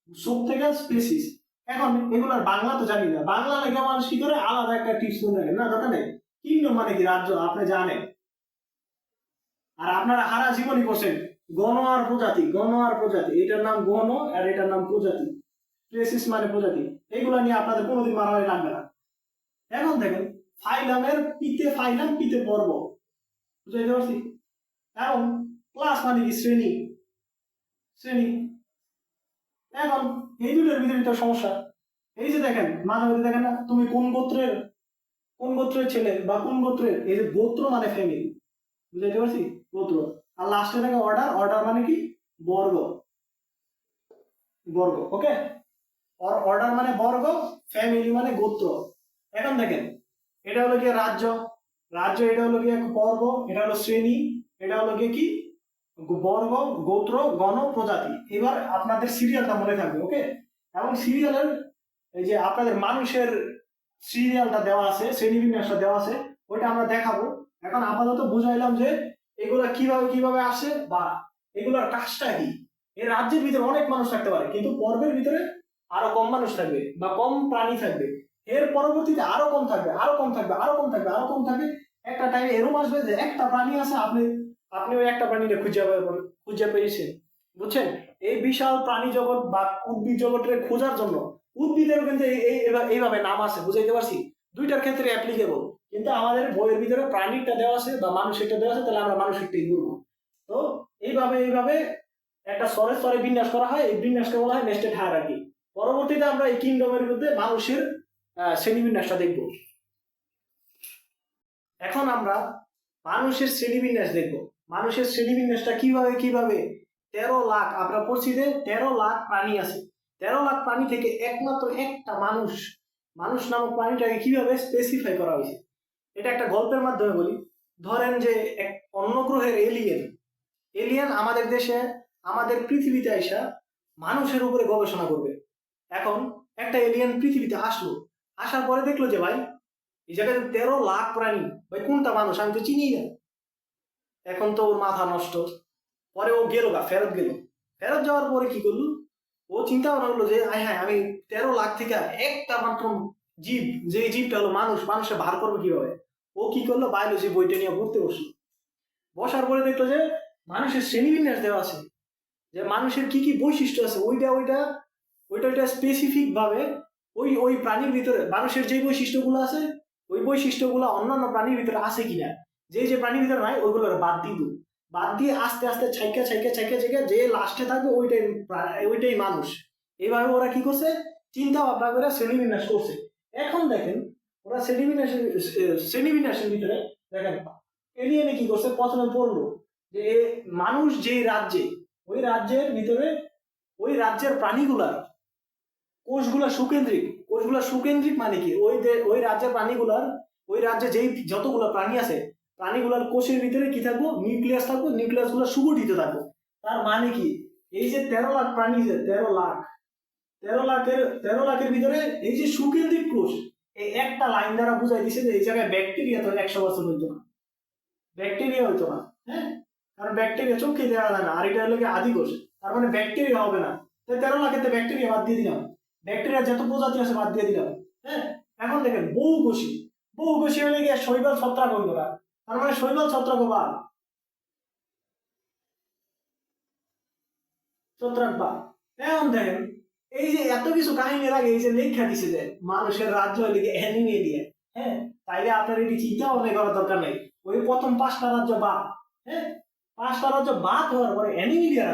সুপ থেকে স্পেসিস। এখন এগুলোর বাংলা তো জানি না, বাংলা লেখা মানুষ কি করে আলাদা একটা টিপস মনে রাখেন না, দরকার নেই। কিংডম মানে কি রাজ্য, আপনি জানেন, আর আপনারা হারা জীবনই করছেন গণ আর প্রজাতি, এটার নাম গণ আর এটার নাম প্রজাতি, স্পেসিস মানে প্রজাতি। এগুলো নিয়ে আপনাদের কোনোদিন মারামারি লাগবে না। এখন দেখেন ফাইলামের পিতে পর্ব, বুঝতে পারছি? এখন ক্লাস মানে কি শ্রেণী। এখন এই দুটোর ভিতরে সমস্যা। এই যে দেখেন মাঝে মাঝে দেখেন না, তুমি কোন গোত্রের ছেলে বা কোন গোত্রের, এই যে গোত্র মানে ফ্যামিলি, বুঝতে পারছি? গোত্র। আর লাস্টে থাকে অর্ডার মানে কি বর্গ। ওকে, অর্ডার মানে বর্গ, ফ্যামিলি মানে গোত্র। এখন দেখেন এটা হলো গিয়ে রাজ্য, এটা হলো গিয়ে পর্ব, এটা হলো শ্রেণী, এটা হলো গিয়ে কি বর্গ, গোত্র, গণ, প্রজাতি। এবার আপনাদের সিরিয়ালটা মনে থাকবে, ওকে? এবং সিরিয়ালের এই যে আপনাদের মানুষের সিরিয়ালটা দেওয়া আছে, শ্রেণীবিন্যাসটা দেওয়া আছে, ওইটা আমরা দেখাবো। এখন আপাতত বুঝাইলাম যে এগুলা কিভাবে আসে বা এগুলার কাজটা কি। এই রাজ্যের ভিতরে অনেক মানুষ থাকতে পারে, কিন্তু পর্বের ভিতরে আরো কম মানুষ থাকবে বা কম প্রাণী থাকবে। এর পরবর্তীতে আরো কম থাকবে। একটা টাইমে এরকম আসবে যে একটা প্রাণী আছে, আপনি ওই একটা প্রাণীকে খুঁজে পেয়েছেন, বুঝছেন? এই বিশাল প্রাণী জগৎ বা উদ্ভিদ জগতের খোঁজার জন্য উদ্ভিদের কিন্তু এইভাবে নাম আছে, বুঝাইতে পারছি? দুইটার ক্ষেত্রে অ্যাপ্লিকেবল। কিন্তু আমাদের বইয়ের ভিতরে প্রাণীরটা দেওয়া আছে বা মানুষেরটা দেওয়া আছে, তাহলে আমরা মানুষেরটাই বলবো। তো এইভাবে একটা স্তরে বিন্যাস করা হয়। এই বিন্যাসকে বলা হয় নেস্টেড হায়ারার্কি। পরবর্তীতে আমরা এই কিংডমের মধ্যে মানুষের শ্রেণীবিন্যাসটা দেখব। এখন আমরা মানুষের শ্রেণীবিন্যাস দেখব। মানুষের শ্রেণীবিন্যাসটা কিভাবে 13 লাখ, আমরা পড়ছি যে 13 লাখ প্রাণী আছে। 13 লাখ প্রাণী থেকে একমাত্র একটা মানুষ নামক প্রাণীটাকে কিভাবে স্পেসিফাই করা হয়েছে, এটা একটা গল্পের মাধ্যমে বলি। ধরেন যে এক অন্য গ্রহের এলিয়েন আমাদের দেশে, আমাদের পৃথিবীতে আইসা মানুষের উপরে গবেষণা করবে। এখন একটা এলিয়েন পৃথিবীতে আসার পরে দেখলো যে ভাই এই জায়গায় 13 লাখ প্রাণী, ভাই কোনটা মানুষ আমি তো চিনি না। এখন তো ওর মাথা নষ্ট। পরে ও গেল ফেরত গেল, ফেরত যাওয়ার পরে কি করলো, ও চিন্তা ভাবনা করলো যে হ্যাঁ আমি 13 লাখ থেকে একটা মাত্র জীব, যে জীবটা হলো মানুষ, মানুষে ভার করবো কিভাবে। ও কি করলো, বায়োলজি বইটা নিয়ে পড়তে বসলো। বসার পরে দেখলো যে মানুষের শ্রেণীবিন্যাস দেওয়া আছে, যে মানুষের কি কি বৈশিষ্ট্য আছে, ওইটা ওইটা ওইটা ওইটা স্পেসিফিক ভাবে ওই ওই প্রাণীর ভিতরে মানুষের যে বৈশিষ্ট্যগুলো আছে ওই বৈশিষ্ট্যগুলো অন্যান্য প্রাণীর ভিতরে আছে কিনা, যে যে প্রাণীর ভিতরে নাই ওইগুলো বাদ দিত। বাদ দিয়ে আস্তে আস্তে ছাইকা ছাইকা ছাইকা ছাইকা যে লাস্টে থাকবে ওইটাই মানুষ। এইভাবে ওরা কি করছে, চিন্তা ভাবনা করে শ্রেণীবিন্যাস করছে। এখন দেখেন ওরা শ্রেণীবিন্যাসের ভিতরে দেখেন এলিয়েনে কি করছে, প্রথমে পড়লো যে মানুষ যে রাজ্যে, ওই রাজ্যের ভিতরে ওই রাজ্যের প্রাণীগুলার কোষগুলা সুকেন্দ্রিক মানে কি, ওই রাজ্যের প্রাণীগুলার, ওই রাজ্যে যেই যতগুলো প্রাণী আছে প্রাণীগুলার কোষের ভিতরে কি থাকবো, নিউক্লিয়াস থাকবো, নিউক্লিয়াস গুলো সুগঠিত থাকবো। তার মানে কি, এই যে 13 লাখ প্রাণী, 13 লাখের ভিতরে এই যে সুকেন্দ্রিক কোষ, এই একটা লাইন দ্বারা বুঝাই দিছে যে এই জায়গায় ব্যাকটেরিয়া তো 100 বছর হইতো না, ব্যাকটেরিয়া হইতো না। হ্যাঁ, কারণ ব্যাকটেরিয়া চোখে দেখা যায় না, আর এটা হলো আদি কোষ, তার মানে ব্যাকটেরিয়া হবে না। 13 লাখের ব্যাকটেরিয়া বাদ দিয়ে দিলাম, ব্যাকটেরিয়ার যত প্রজাতি আছে বাদ দিয়ে দিলাম। হ্যাঁ, এখন দেখেন বহুকোষী হলে গিয়ে শৈবাল ছত্রাক হইল না, তার মানে শৈবাল ছত্রাক বা। এখন দেখেন এই যে এত কিছু কাহিনীর আগে এই যে লেখা দিছে যে মানুষের রাজ্য হলে গিয়ে অ্যানিমিয়া দিয়ে। হ্যাঁ, তাইলে আপনার এটি চিন্তা ভাবনা করার দরকার নেই, ওই প্রথম 5টা রাজ্য বাদ। হ্যাঁ, 5টা রাজ্য বাদ হওয়ার পরে অ্যানিমিলিয়া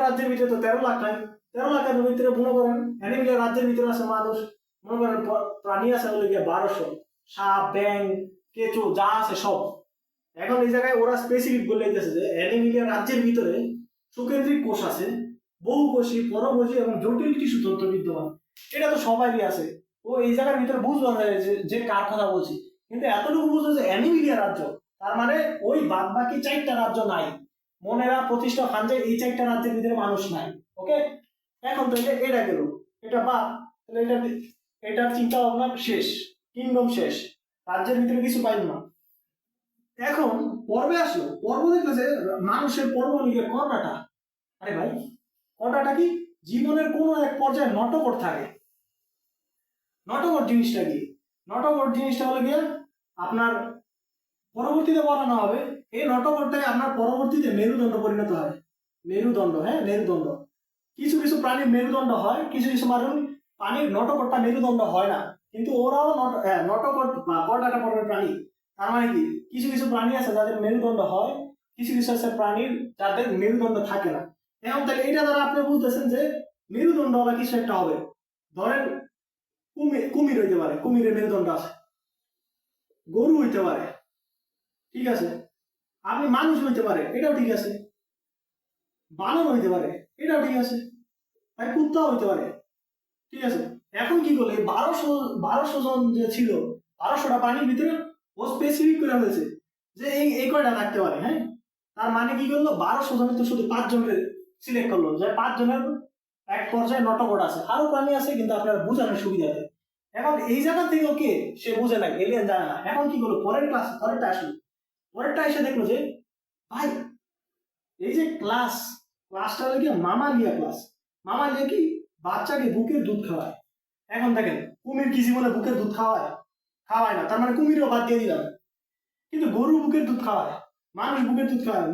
রাজ্যের ভিতরে তো 13 লাখ নাই। 13 লাখের ভিতরে মনে করেন অ্যানিমিলিয়া রাজ্যের ভিতরে আছে মানুষ, মনে করেন প্রাণী আছে হলে গিয়ে 1200, সাপ, ব্যাং, কেঁচো যা আছে সব। এখন এই জায়গায় ওরা স্পেসিফিক বলে দিতেছে যে অ্যানিমিলিয়া রাজ্যের ভিতরে সুকেন্দ্রিক কোষ আছে, বহুকোষী, পরভোজী এবং জটিল টিস্যু তন্ত্র বিদ্যমান। এটা তো সবারই আছে। ও এই জায়গার ভিতরে বুঝলো না যে কার কথা বলছি, কিন্তু এতটুকু বুঝলো যে অ্যানিমিলিয়া রাজ্য, তার মানে ওই বাদ বাকি 4টা রাজ্য নাই। মনেরা প্রতিষ্ঠা খান যে এই 4টা রাজ্যের ভিতরে মানুষ নাই। ওকে, এখন তো এটা গেল, এটা বাদ, তাহলে এটার চিন্তা ভাবনা শেষ, কিংডম শেষ, রাজ্যের ভিতরে কিছু পাইল না। এখন পর্বে আসলো, পর্ব দেখলো যে মানুষের পর্ব লিখে কর্ণাটা। আরে ভাই, কর্ণাটা কি, জীবনের কোনো এক পর্যায়ে নটকট থাকে। নটকট জিনিসটা কি, নটকট জিনিসটা হলো গিয়ে আপনার পরবর্তীতে বলানো হবে, এই নটকটটাই আপনার পরবর্তীতে মেরুদণ্ড পরিণত হয়। মেরুদণ্ড, হ্যাঁ মেরুদণ্ড, কিছু কিছু প্রাণীর মেরুদণ্ড হয়, কিছু কিছু প্রাণীর নটকটটা মেরুদণ্ড হয় না, কিন্তু ওরাও নটকট বা কর্ণাটা পর্বের প্রাণী। তার মানে কি, কিছু কিছু প্রাণী আছে যাদের মেরুদণ্ড হয়, কিছু কিছু আছে প্রাণীর যাদের মেরুদণ্ড থাকে না। এখন তাহলে এটা দ্বারা আপনি বুঝতেছেন যে মেরুদণ্ড বা কিছু একটা হবে। ধরেন কুমির হইতে পারে, কুমিরের মেরুদণ্ড আছে। গরু হইতে পারে, ঠিক আছে। আপনি মানুষ হইতে পারে, এটাও ঠিক আছে। বানর হইতে পারে, এটাও ঠিক আছে। আর কুত্তাও হইতে পারে, ঠিক আছে। এখন কি করলে 1200 জন যে ছিল, 1200টা প্রাণীর ভিতরে ও স্পেসিফিক করে ফেলেছে যে এই কয়টা থাকতে পারে। হ্যাঁ, তার মানে কি করলো, 1200 জনের তো শুধু 5 জনের সিলেক্ট করলো, যে 5 জনের এক পর্যায়ে নটকট আছে, আরো প্রাণী আছে, কিন্তু আপনার বোঝানোর সুবিধা দেয়। এখন এই জায়গা থেকে ওকে সে বুঝে না, এলিয়েন জানে না। এখন কি করলো, পরেরটা এসে দেখলো যে ভাই এই যে ক্লাসটা হলো কি মামালিয়া ক্লাস। মামালিয়া কি, বাচ্চাকে বুকের দুধ খাওয়ায়। এখন দেখেন কুমির কি জীবনে বুকের দুধ খাওয়ায় না, তার মানে কুমিরও বাদ দিয়ে দিলাম। কিন্তু গরু বুকের দুধ খাওয়ায়, মানুষ বুকের দুধ খাওয়ায়,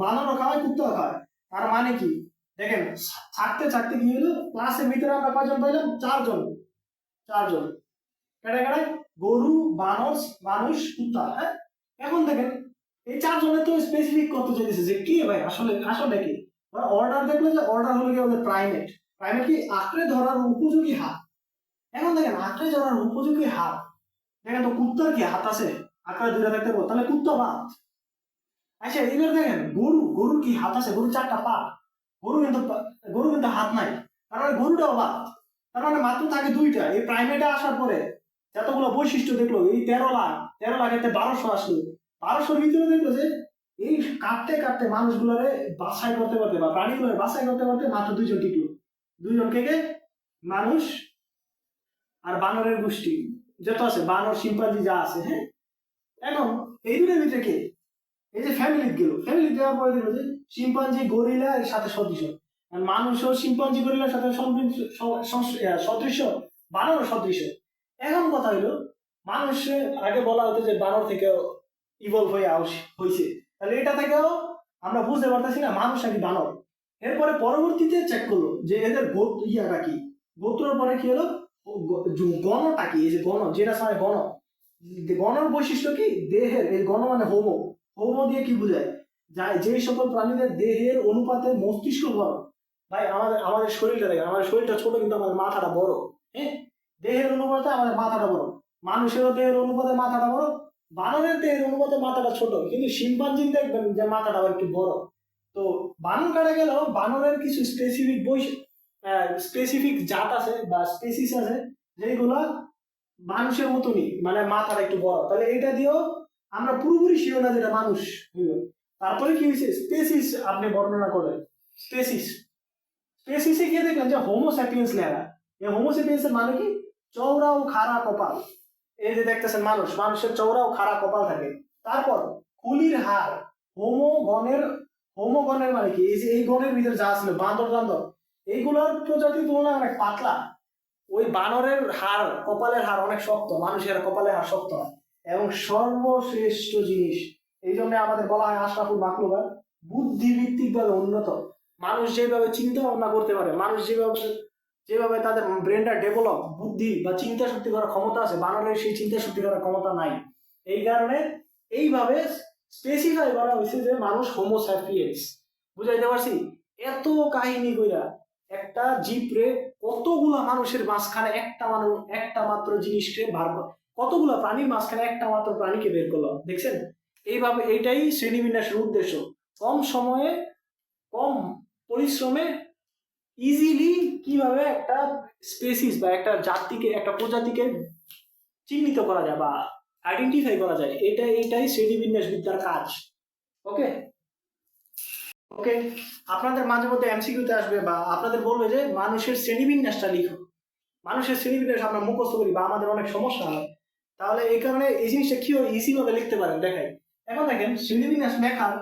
বানরও খাওয়ায়, কুত্তাও খাওয়ায়। তার মানে কি, দেখেন ছাড়তে কি হলো, ক্লাসের ভিতরে আমরা কয়জন পাইলাম, 4 জন। কেটে গরু, বানর, মানুষ, কুত্তা। হ্যাঁ, এখন দেখেন এই 4 জনের তো স্পেসিফিক কত চাইছে যে কি ভাই, আসলে কি অর্ডার দেখলে যে অর্ডার হলো কি আমাদের প্রাইমেট কি আঁকড়ে ধরার উপযোগী হাত। এখন দেখেন আঁকড়ে ধরার উপযোগী হাত, দেখেন তো কুত্তার কি হাত আছে আঁকড়ে ধরে থাকতে পারবো, তাহলে কুত্তা বাদ। আচ্ছা এবার দেখেন গরুর কি হাত আছে, গরুর 4টা পা, গরু কিন্তু হাত নাই, তার মানে গরুটাও বাদ। তার মানে মাত্র থাকে 2টা। এই প্রাইমেটে আসার পরে যতগুলো বৈশিষ্ট্য দেখলো, এই 13 লাখ 1200 আসলো, 1200-র ভিতরে দেখলো যে এই কাটতে মানুষগুলোরে বাছাই করতে বা প্রাণীগুলোরে বাছাই করতে মাত্র 2 জন টিকলো। 2 জন কে, মানুষ আর বানরের গোষ্ঠী, যত আছে বানর শিম্পাঞ্জি যা আছে, হ্যাঁ। এখন এই দুটোর ভিতরে কে, এই যে ফ্যামিলি গেল, ফ্যামিলি দেওয়ার পরে দেখলো যে শিম্পাঞ্জি গরিলা এর সাথে সদৃশ, আর মানুষও শিম্পাঞ্জি গরিলার সাথে সদৃশ, বানর সদৃশ। এখন কথা হইলো মানুষের আগে বলা হতো যে বানর থেকে ইভলভ হয়ে হয়েছে, তাহলে এটা থেকেও আমরা বুঝতে পারতেছি না মানুষ নাকি বানর। এরপরে পরবর্তীতে চেক করলো যে এদের ইয়াটা কি, গোত্রর পরে কি হলো গণটা কি, এই যে গণ যেটা সময় গণর বৈশিষ্ট্য কি, দেহের, এই গণ মানে হোমো, হোমো দিয়ে কি বোঝায়, যে সকল প্রাণীদের দেহের অনুপাতে মস্তিষ্ক বড়। ভাই আমাদের শরীরটা দেখেন, আমাদের শরীরটা ছোট কিন্তু আমাদের মাথাটা বড়, হ্যাঁ। দেহের অনুপাতে আমাদের মাথাটা বড়, মানুষেরও দেহের অনুপাতে মাথাটা বড়, বানরের দেহের অনুপাতে মাথাটা ছোট, কিন্তু শিম্পাঞ্জি দেখবেন যে মাথাটা আবার একটু বড়। তো বানর কাটা গেল, বানরের কিছু স্পেসিফিক জাত আছে বা স্পেসিস আছে যেগুলো মানুষের মতনই, মানে মাথাটা একটু বড়, তাহলে এটা দিয়েও আমরা পুরোপুরি শিওর না যেটা মানুষ হইল। তারপরে কি হয়েছে, স্পেসিস আপনি বর্ণনা করেন, স্পেসিসে গিয়ে দেখলেন যে হোমোস্যাপিয়েন্স লেখা। এই হোমোস্যাপিয়েন্স এর মানে কি, চওড়া ও খাড়া কপাল। এই যে দেখতেছেন মানুষের চওড়া ও খাড়া কপাল থাকে। তারপর খুলির হাড়, হোমোগণের মানে কি, এই যে এই গণের ভিতরে যা ছিল বান্দর টান্দর, এইগুলোর প্রজাতির তুলনায় অনেক পাতলা। ওই বানরের হাড়, কপালের হাড় অনেক শক্ত, মানুষের কপালের হাড় শক্ত হয়। এবং সর্বশ্রেষ্ঠ জিনিস, এই জন্য আমাদের বলা হয় আশরাফুল মাখলুকাত, বুদ্ধিভিত্তিক ভাবে উন্নত। মানুষ যেভাবে চিন্তা ভাবনা করতে পারে, মানুষ যেভাবে তাদের ব্রেনটা ডেভেলপ, বুদ্ধি বা চিন্তা শক্তি করার ক্ষমতা আছে, বানরের সেই চিন্তা শক্তি করার ক্ষমতা নাই। এই কারণে এইভাবে স্পেসিফাই করা হয়েছে যে মানুষ হোমোস্যাপিয়েন্স। বুঝাইতে পারছি? এত কাহিনী কইরা একটা জীবরে কতগুলা মানুষের মাঝখানে একটা মাত্র জিনিসকে কতগুলা প্রাণীর মাঝখানে একটা মাত্র প্রাণীকে বের করলো, দেখছেন? এইভাবে এইটাই শ্রেণীবিন্যাসের উদ্দেশ্য, কম সময়ে কম পরিশ্রমে ইজিলি কিভাবে একটা স্পেসিস বা একটা জাতিকে, একটা প্রজাতিকে চিহ্নিত করা যায় বা আইডেন্টিফাই করা যায়, এটাই শ্রেণীবিন্যাস বিদ্যার কাজ। ওকে ওকে, আপনাদের মাঝে মধ্যে এমসিকিউতে আসবে বা আপনাদের বলবে যে মানুষের শ্রেণীবিন্যাসটা লিখো। মানুষের শ্রেণীবিন্যাস আমরা মুখস্থ করি বা আমাদের অনেক সমস্যা হয়, তাহলে এই কারণে এই জিনিসটা কি ইজি ভাবে লিখতে পারেন দেখাই। এখন দেখেন শ্রেণীবিন্যাস লেখার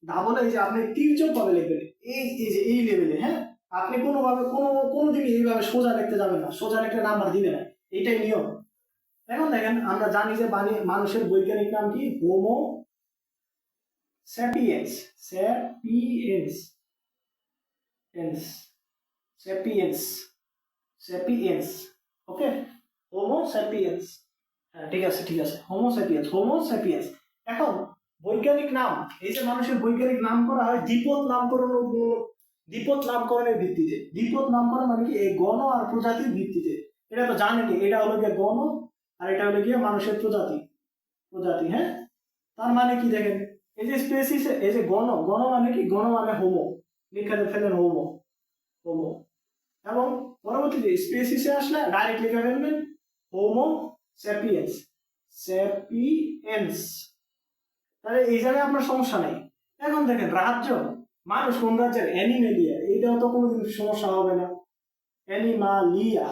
ডাবল, এই যে আপনি তির্যক ভাবে লিখবেন, এই যে এই লেভেলে, হ্যাঁ। আপনি কোনোভাবে কোনোদিন এইভাবে সোজা লিখতে যাবেন না, সোজা লিখলে নাম্বার দিবে না, এইটাই নিয়ম। এখন দেখেন আমরা জানি যে মানুষের বৈজ্ঞানিক নাম কি, হোমো স্যাপিয়েন্স, স্যাপিয়েন্স, ওকে, হোমো স্যাপিয়েন্স, হ্যাঁ ঠিক আছে, হোমো স্যাপিয়েন্স। এখন বৈজ্ঞানিক নাম, এই যে মানুষের বৈজ্ঞানিক নাম করা হয় দ্বিপদ নামকরণের ভিত্তিতে। দ্বিপদ নামকরণ মানে কি, এই গণ আর প্রজাতির ভিত্তিতে। এটা তো জানেনি, এটা হলো গিয়ে গণ আর এটা হলো গিয়ে মানুষের প্রজাতি, হ্যাঁ। তার মানে কি দেখেন, এই যে স্পেসিস, এই যে গণ মানে কি, গণ মানে হোমো, লিখে ফেলেন হোমো। এবং পরবর্তীতে স্পেসিসে আসলে ডাইরেক্ট লিখে ফেলবেন হোমো স্যাপিয়েন্স। তাহলে এই জায়গায় আপনার সমস্যা নেই। এখন দেখেন রাজ্য, মানুষ কোন রাজ্যের, অ্যানিমেলিয়া, এইটাও তো কোনোদিন সমস্যা হবে না, অ্যানিমালিয়া,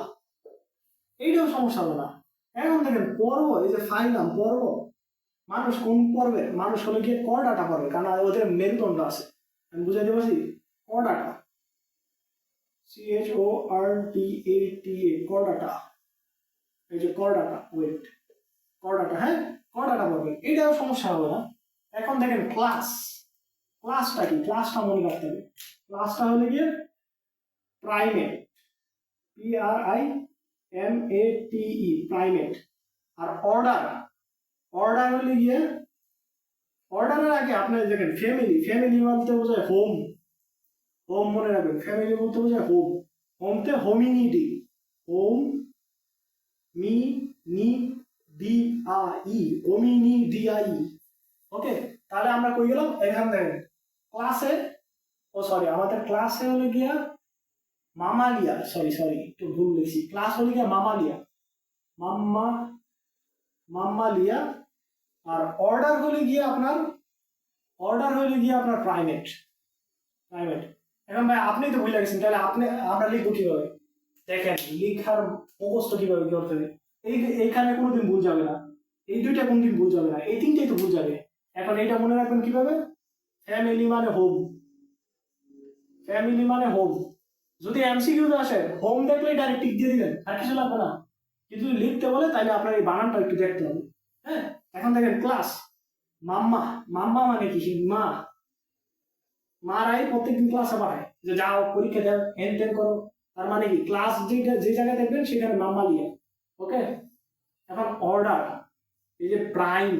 এইটাও সমস্যা হবে না। এখন দেখেন পর্ব, এই যে ফাইলাম পর্ব, মানুষ কোন পর্বের, মানুষ হলে গিয়ে করডাটা পর্বে, কারণ ওদের মেরুদণ্ড আছে, আমি বুঝাইতে পারছি, করডাটা, CHORDATA, করডাটা, এই যে করডাটা, করডাটা, হ্যাঁ, করডাটা পর্বে, এইটাও সমস্যা হবে না। এখন দেখেন ক্লাসটা কি, ক্লাসটা মনে রাখতে হবে। ক্লাসটা হলে গিয়ে প্রাইমেট, PRIMATE, প্রাইমেট। আর অর্ডার হলে গিয়ে, অর্ডারের আগে আপনার দেখেন ফ্যামিলি বলতে বোঝায় হোম মনে রাখবেন, ফ্যামিলি বলতে বোঝায় হোমতে হোমিনিডি, হোমিনিডিআই। ওকে, তাহলে আমরা কই গেলাম, এখান দেখেন ক্লাসে, আমাদের ক্লাসে হলে গিয়া মামালিয়া, সরি একটু ভুল লিখছি, ক্লাস হলে গিয়া মাম্মালিয়া। আর অর্ডার হলে গিয়ে আপনার প্রাইমেট। এখন ভাই আপনি তো ভুলে গেছেন, তাহলে আমরা লিখবো কিভাবে, দেখেন লিখার মুখস্থ কিভাবে করতে হবে। এইখানে কোনোদিন ভুল যাবে না, এই দুইটা কোনদিন ভুল যাবে না, এই তিনটেই তো ভুল যাবে। এখন এটা মনে রাখবেন কিভাবে, ফ্যামিলি মানে হোম, ফ্যামিলি মানে হোম। যদি এমসিকিউ আসে হোম দেখলেই ডাইরেক্ট টিক দিয়ে দিবেন, আর কিছু লাগবে না। কিন্তু যদি লিখতে বলে তাহলে আপনার এই বানানটা একটু দেখতে হবে। হ্যাঁ, এখন দেখেন ক্লাস, মাম্মা, মাম্মা মানে কি, মা, মারাই প্রত্যেকদিন ক্লাসে পাঠায় যে যাও পরীক্ষা দাও হেন তেন করো, তার মানে কি ক্লাস যেটা যে জায়গায় দেখবেন সেখানে মাম্মা লিয়া। ওকে, এখন অর্ডার, এই যে প্রাইম,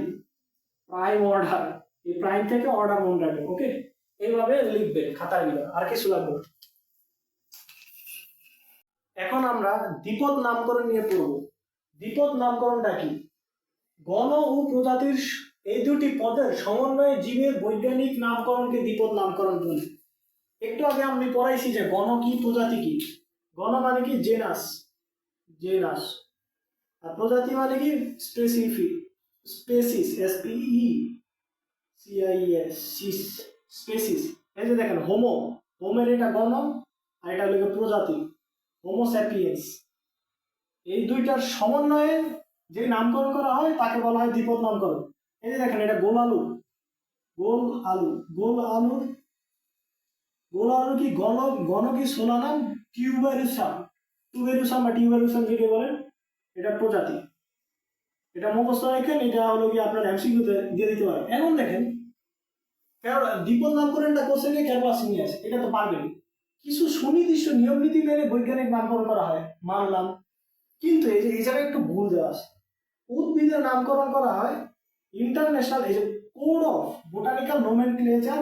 প্রাইম অর্ডার, এই প্রাইম থেকে অর্ডার মনে রাখবেন। ওকে, এইভাবে লিখবেন খাতার ভিতরে, আর কিছু লাগবে না। এখন আমরা দ্বিপদ নামকরণ নিয়ে পড়ব। দ্বিপদ নামকরণটা কি? গণ ও প্রজাতির এই দুটি পদের সমন্বয়ে জীবের বৈজ্ঞানিক নামকরণকে দ্বিপদ নামকরণ বলে। একটু আগে আমি পড়াইছি যে গণ কি প্রজাতি কি। গণ মানে কি জেনাস, জেনাস, আর প্রজাতি মানে কি স্পেসিফিক, স্পেসিস, SPECIS, স্পেসিস। এই যে দেখেন হোমো, হোমের এটা গণ আর এটা হলো প্রজাতি, হোমো স্যাপিয়েন্স। এই দুইটার সমন্বয়ে যে নামকরণ করা হয় তাকে বলা হয় দ্বিপদ নামকরণ। এই যে দেখেন এটা গোল আলু, গোল আলু, গোল আলুর, গোল আলু কি গণ, গণ কি সোলানাম টিউবেরুসাম, টিউবেরুসাম বা টিউবেরুসাম যেটা বলেন, এটা প্রজাতি। এটা মুখস্থ রাখেন, এটা হলো কি আপনার এমসিকিউতে দিয়ে দিতে পারেন। এখন দেখেন দ্বিপদ নামকরণটা কোশ্চেন নিয়ে ক্যালকুলাস নিয়ে আছে, এটা তো পারবেন। কিছু সুনির্দিষ্ট নিয়ম নীতি মেনে বৈজ্ঞানিক নামকরণ করা হয়, মানলাম, কিন্তু এই যে এই জায়গায় একটু ভুল দেওয়া আছে। উদ্ভিদের নামকরণ করা হয় ইন্টারন্যাশনাল, এই যে code of botanical nomenclature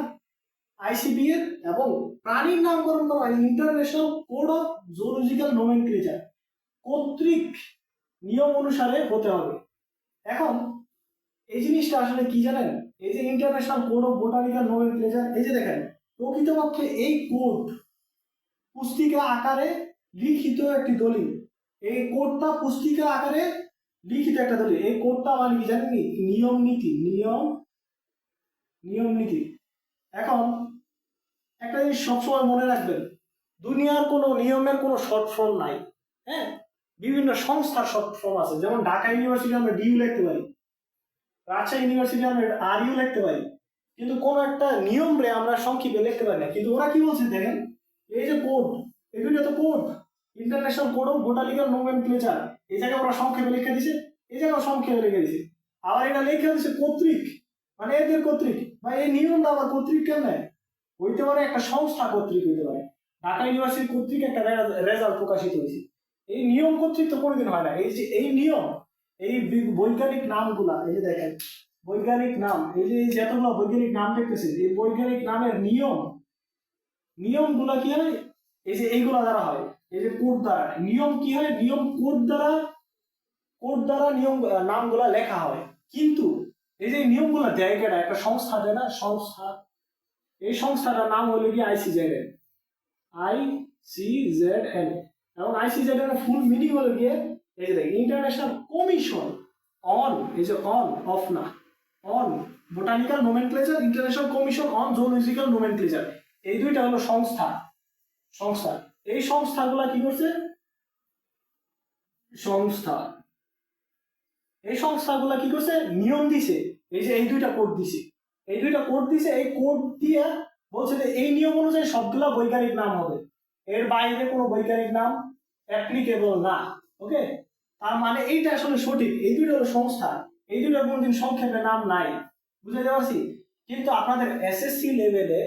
ICBA, এবং প্রাণীর নামকরণ করা হয় international code of zoological nomenclature কর্তৃক নিয়ম অনুসারে হতে হবে। এখন এই জিনিসটা আসলে কি জানেন, এই যে international code of botanical nomenclature, এই যে দেখেন প্রকৃতপক্ষে এই কোড পুস্তিকা আকারে লিখিত একটি দলিল, এই কোডটা পুস্তিকা আকারে লিখিত একটা দলিল। এই কোডটা মানে কি জানেন, নিয়ম নীতি, নিয়ম নীতি। এখন একটা জিনিস সবসময় মনে রাখবেন, দুনিয়ার কোনো নিয়মের কোনো শর্ট ফর্ম নাই। হ্যাঁ, বিভিন্ন সংস্থার শর্ট ফর্ম আছে, যেমন ঢাকা ইউনিভার্সিটি আমরা ডিউ লিখতে পারি, রাজশাহী ইউনিভার্সিটি আমরা RU লিখতে পারি, কিন্তু কোনো একটা নিয়ম রে আমরা সংক্ষেপে লিখতে পারি না। কিন্তু ওরা কি বলছে দেখেন, এই যে কোড, এগুলো তো code, international code of botanical nomenclature, এই জায়গায় ওরা সংক্ষেপে লিখে দিছে, এই জায়গায় সংক্ষেপে লিখে দিছে, আবার এটা লিখে দিছে কর্তৃক, মানে এদের কর্তৃক, বা এই নিয়মটা আবার কর্তৃক কেমন হইতে পারে, একটা সংস্থা কর্তৃক হইতে পারে। ঢাকা ইউনিভার্সিটি কর্তৃক একটা রেজাল্ট প্রকাশিত হয়েছে, এই নিয়ম কর্তৃক তো কোনোদিন হয় না। এই যে এই নিয়ম, এই বৈজ্ঞানিক নামগুলা, এই যে দেখেন বৈজ্ঞানিক নাম, এই যে যতগুলো বৈজ্ঞানিক নাম দেখতেছেন, এই বৈজ্ঞানিক নামের নিয়ম, নিয়মগুলা কি হয়, এই যে এইগুলা দ্বারা হয়, এই যে কোড দ্বারা নিয়ম কি হয়, নিয়ম কোড দ্বারা, কোড দ্বারা নিয়ম নামগুলা লেখা হয়। কিন্তু এই যে নিয়মগুলা দেয় কেটা, একটা সংস্থা দেয় না, সংস্থা, এই সংস্থাটার নাম হলো কি ICZN, ICZN, এবং ICZN এর ফুল মিনিং হলো গিয়ে এই যে ইন্টারন্যাশনাল কমিশন অন, এই যে অন অফ না, on botanical nomenclature, international commission on zoological nomenclature, এই দুইটা হলো সংস্থা, সংস্থা। এই সংস্থাগুলা কি করছে, সংস্থা, এই সংস্থাগুলা কি করছে, নিয়ম দিছে, এই যে এই দুইটা কোড দিছে, এই দুইটা কোড দিছে, এই কোড দিয়ে বলছে যে এই নিয়ম অনুযায়ী সবগুলা বৈজ্ঞানিক নাম হবে, এর বাইরে কোনো বৈজ্ঞানিক নাম অ্যাপ্লিকেবল না। ওকে, তার মানে এইটা আসলে সঠিক, এই দুইটা হলো সংস্থা, এই দুইটার কোনোদিন সংক্ষেপে নাম নাই, বুঝাইতে পারছি। কিন্তু আপনাদের SSC লেভেলে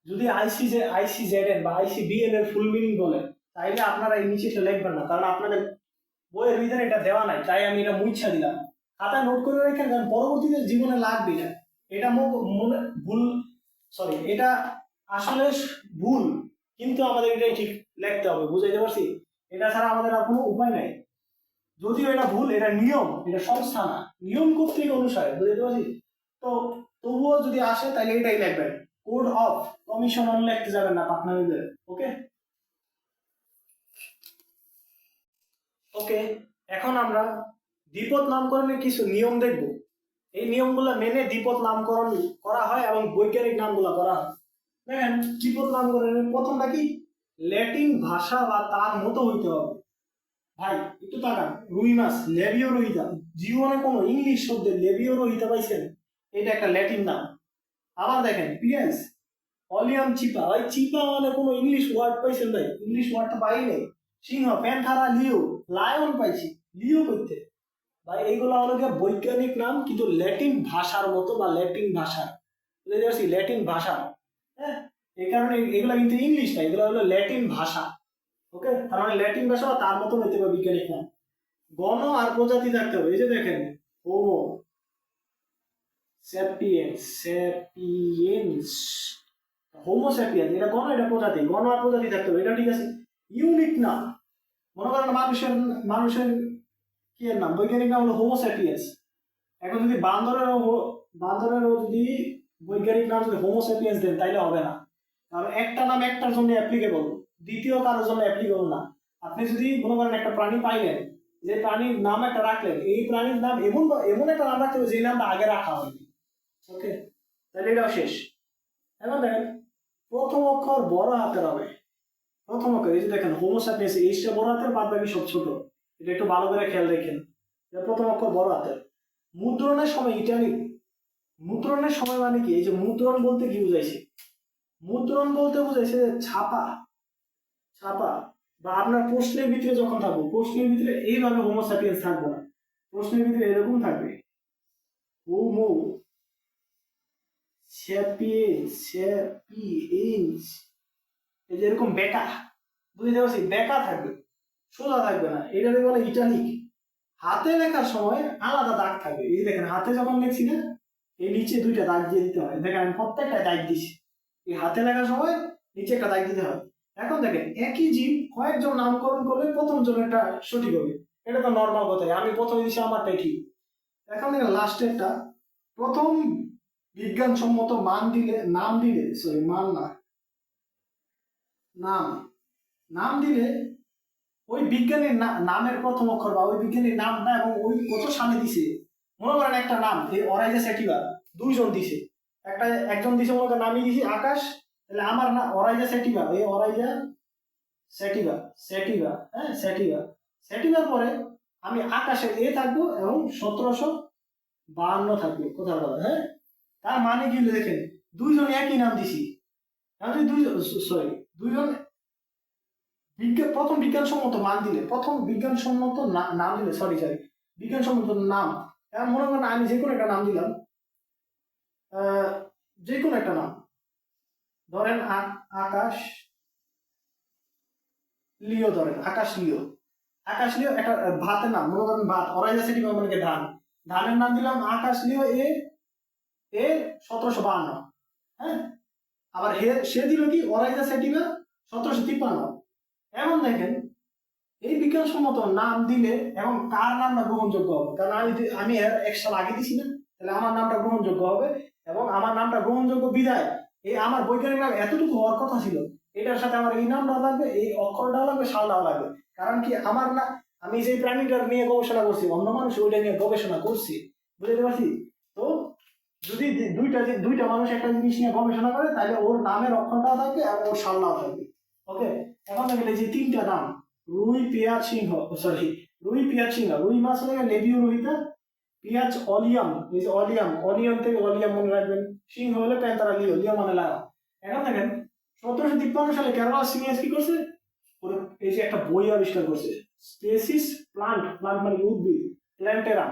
যদি ICZN বা ICBN এর ফুল মিনিং বলে, তাইলে আপনারা এই নিচেটা লিখবেন না, কারণ আপনাদের বইয়ের ভিতরে এটা দেওয়া নাই, তাই আমি এটা মুইচ্ছা দিলাম। খাতায় নোট করে রেখেন, কারণ পরবর্তীতে জীবনে লাগবে না। এটা মনে ভুল, সরি, এটা আসলে ভুল, কিন্তু আমাদের এটাই ঠিক লিখতে হবে, বুঝাইতে পারছি। এটা ছাড়া আমাদের আর কোনো উপায় নাই। যদিও এটা ভুল, এটা নিয়ম, এটা সংস্থা না, নিয়ম কর্তৃক অনুসারে, বুঝাইতে পারছি। তো তবুও যদি আসে তাহলে এটাই লিখবেন, কোড অফ কমিশন অন লিখতে যাবেন না পাটনামীদের। ওকে, ওকে, এখন আমরা দ্বিপদ নামকরণের কিছু নিয়ম দেখব। এই নিয়মগুলো মেনে দ্বিপদ নামকরণ করা হয় এবং বৈজ্ঞানিক নামগুলো করা হয়। দেখেন দ্বিপদ নামকরণের প্রথমটা কি, ল্যাটিন ভাষা বা তার মতো হইতে হবে। ভাই একটু তাকান, রুই মাছ লেবিও রোহিতা, জীবনে কোনো ইংলিশ শব্দে লেবিও রোহিতা পাইছেন? এটা একটা ল্যাটিন নাম। আবার দেখেন পিএস অলিয়াম চিপা, ভাই চিপা মানে কোনো ইংলিশ ওয়ার্ড পাইছেন? ভাই ইংলিশ ওয়ার্ড তো পাই নাই। সিংহ, প্যান্থারা, লিও, লায়ন পাইছি, লিও করতে। ভাই এইগুলো হলো গিয়ে বৈজ্ঞানিক নাম, কিন্তু ল্যাটিন ভাষার মতো বা ল্যাটিন ভাষা, বুঝতে পারছি, ল্যাটিন ভাষা। হ্যাঁ, এই কারণে এগুলো কিন্তু ইংলিশ না, এগুলো হলো ল্যাটিন ভাষা। ওকে, তার মানে ল্যাটিন ভাষা বা তার মতো হইতে হবে বৈজ্ঞানিক নাম। গণ আর প্রজাতি থাকতে হবে। এই যে দেখেন Homo sapiens, sapiens, Homo sapiens, এটা গণ, এটা প্রজাতি, গণ আর প্রজাতি থাকতে হবে, এটা ঠিক আছে। ইউনিক না, মনে করেন মানুষের, মানুষের কি এর নাম, বৈজ্ঞানিক নাম হলো হোমো স্যাপিয়েন্স। এখন যদি বান্দরেরও যদি বৈজ্ঞানিক নাম যদি হোমো স্যাপিয়েন্স দেন তাইলে হবে না, কারণ একটা নাম একটার জন্য অ্যাপ্লিকেবল, দ্বিতীয় কারোর জন্য অ্যাপ্লিকেবল না। আপনি যদি মনে করেন একটা প্রাণী পাইলেন, যে প্রাণীর নাম একটা রাখলেন, এই প্রাণীর নাম এমন এমন একটা নাম রাখতে হবে যে নামটা আগে রাখা হয়নি। ওকে, তাহলে এটাও শেষ। এখন দেখেন প্রথম অক্ষর বড় হাতের হবে, প্রথম অক্ষর। এই যে দেখেন হোমো স্যাপিয়েন্স, এইটা বড় হাতের, বাদ বাকি সব ছোট। এটা একটু ভালো করে খেয়াল রাখেন, প্রথম অক্ষর বড় হাতের। মুদ্রণের সময় ইটালিক, মুদ্রণের সময় মানে কি? এই যে মুদ্রণ বলতে কি বুঝাইছে? মুদ্রণ বলতে বুঝাইছে ছাপা, ছাপা। বা আপনার প্রশ্নের ভিতরে যখন থাকবো, প্রশ্নের ভিতরে এইভাবে হোমো স্যাপিয়েন্স থাকবো না, প্রশ্নের ভিতরে এরকম থাকবে হোমো স্যাপিয়েন্স, স্যাপিয়েন্স, এই যে এরকম বেকা, বুঝতে পারছি, বেকা থাকবে, সোজা থাকবে না, এটাকে বলে ইটালিক। হাতে লেখার সময় আলাদা দাগ থাকবে। এই যে দেখেন হাতে যখন লিখছি না, এই নিচে দুইটা দাগ দিয়ে দিতে হয়, দেখেন আমি প্রত্যেকটা দাগ দিছি। এই হাতে লেখার সময় নিচে একটা দাগ দিতে হয়। এখন দেখেন একই জীব কয়েকজন নামকরণ করলে প্রথম জনেরটা সঠিক হবে, এটা তো নর্মাল কথাই, আমি প্রথমে দিছি আমারটাই ঠিক। এখন দেখেন লাস্টেরটা, প্রথম বিজ্ঞানসম্মত মান দিলে, নাম দিলে, সরি মান না, নাম, নাম দিলে ওই বিজ্ঞানীর নামের প্রথম অক্ষর বা ওই বিজ্ঞানীর নামটা এবং ওই কত সালে দিছে। মনে করেন একটা নাম, এই অরাইজা সেটিভা, দুইজন দিছে, একটা একজন দিছে মনে করেন নামই দিছি আকাশ, তাহলে আমার না অরাইজা সেটিভা, এই অরাইজা সেটিভা, সেটিভা, হ্যাঁ সেটিভা, সেটিভার পরে আমি আকাশের এ থাকবো এবং 1752 থাকবে, কোথাও কথা। হ্যাঁ, তার মানে কি হলো দেখেন, দুইজন একই নাম দিছি, আমি দুইজন, সরি, দুইজন প্রথম বিজ্ঞানসম্মত মান দিলে, প্রথম বিজ্ঞানসম্মত নাম দিলে, সরি সরি, বিজ্ঞানসম্মত নাম। এখন মনে করেন আমি যে কোনো একটা নাম দিলাম, যে কোনো একটা নাম, ধরেন আকাশ লিও, ধরেন আকাশ লিও, আকাশ লিও একটা ভাতের নাম, মনে করেন ভাত, অরাইজা সিটি মানে ধান, ধানের নাম দিলাম আকাশ লিও এ, এ 1752। হ্যাঁ, আবার সে দিল কি অরাইজা সেটিভা 1753। এখন দেখেন এই বিজ্ঞানসম্মত নাম দিলে এবং কার নামটা গ্রহণযোগ্য হবে, কারণ আমি এক্সট্রা লাগিয়ে দিছি না, তাহলে আমার নামটা গ্রহণযোগ্য হবে, এবং আমার নামটা গ্রহণযোগ্য বিধায় এই আমার বৈজ্ঞানিক নাম এতটুকু হওয়ার কথা ছিল, এটার সাথে আমার এই নামটাও লাগবে, এই অক্ষরটাও লাগবে, সালটাও লাগবে। কারণ কি আমার না, আমি যে প্রাণীটার নিয়ে গবেষণা করছি, অন্য মানুষ ওইটা নিয়ে গবেষণা করছি, বুঝতে পারছি তো। যদি দুইটা মানুষ একটা জিনিস নিয়ে গবেষণা করে, তাহলে ওর নামের অক্ষরটাও থাকবে এবং ওর সালটাও থাকবে। ওকে, এখন দেখেন এই যে তিনটা নাম, রুই পেঁয়াজ সিংহ, সরি, রুই পেঁয়াজ সিংহ, রুই মাছ হলে লেবিও রুইতা, পেঁয়াজ অলিয়াম, এই যে অলিয়াম, অনিয়ন থেকে অলিয়াম মনে রাখবেন, সিংহ হলে প্যান্তারা, লিও, লিও মানে লাগা। এখন দেখেন 1753 সালে কেরালা সিনিয়াস কি করছে, এই যে একটা বই আবিষ্কার করছে, স্পেসিস প্লান্ট, প্লান্ট মানে উদ্ভিদ, প্ল্যান্টেরাম।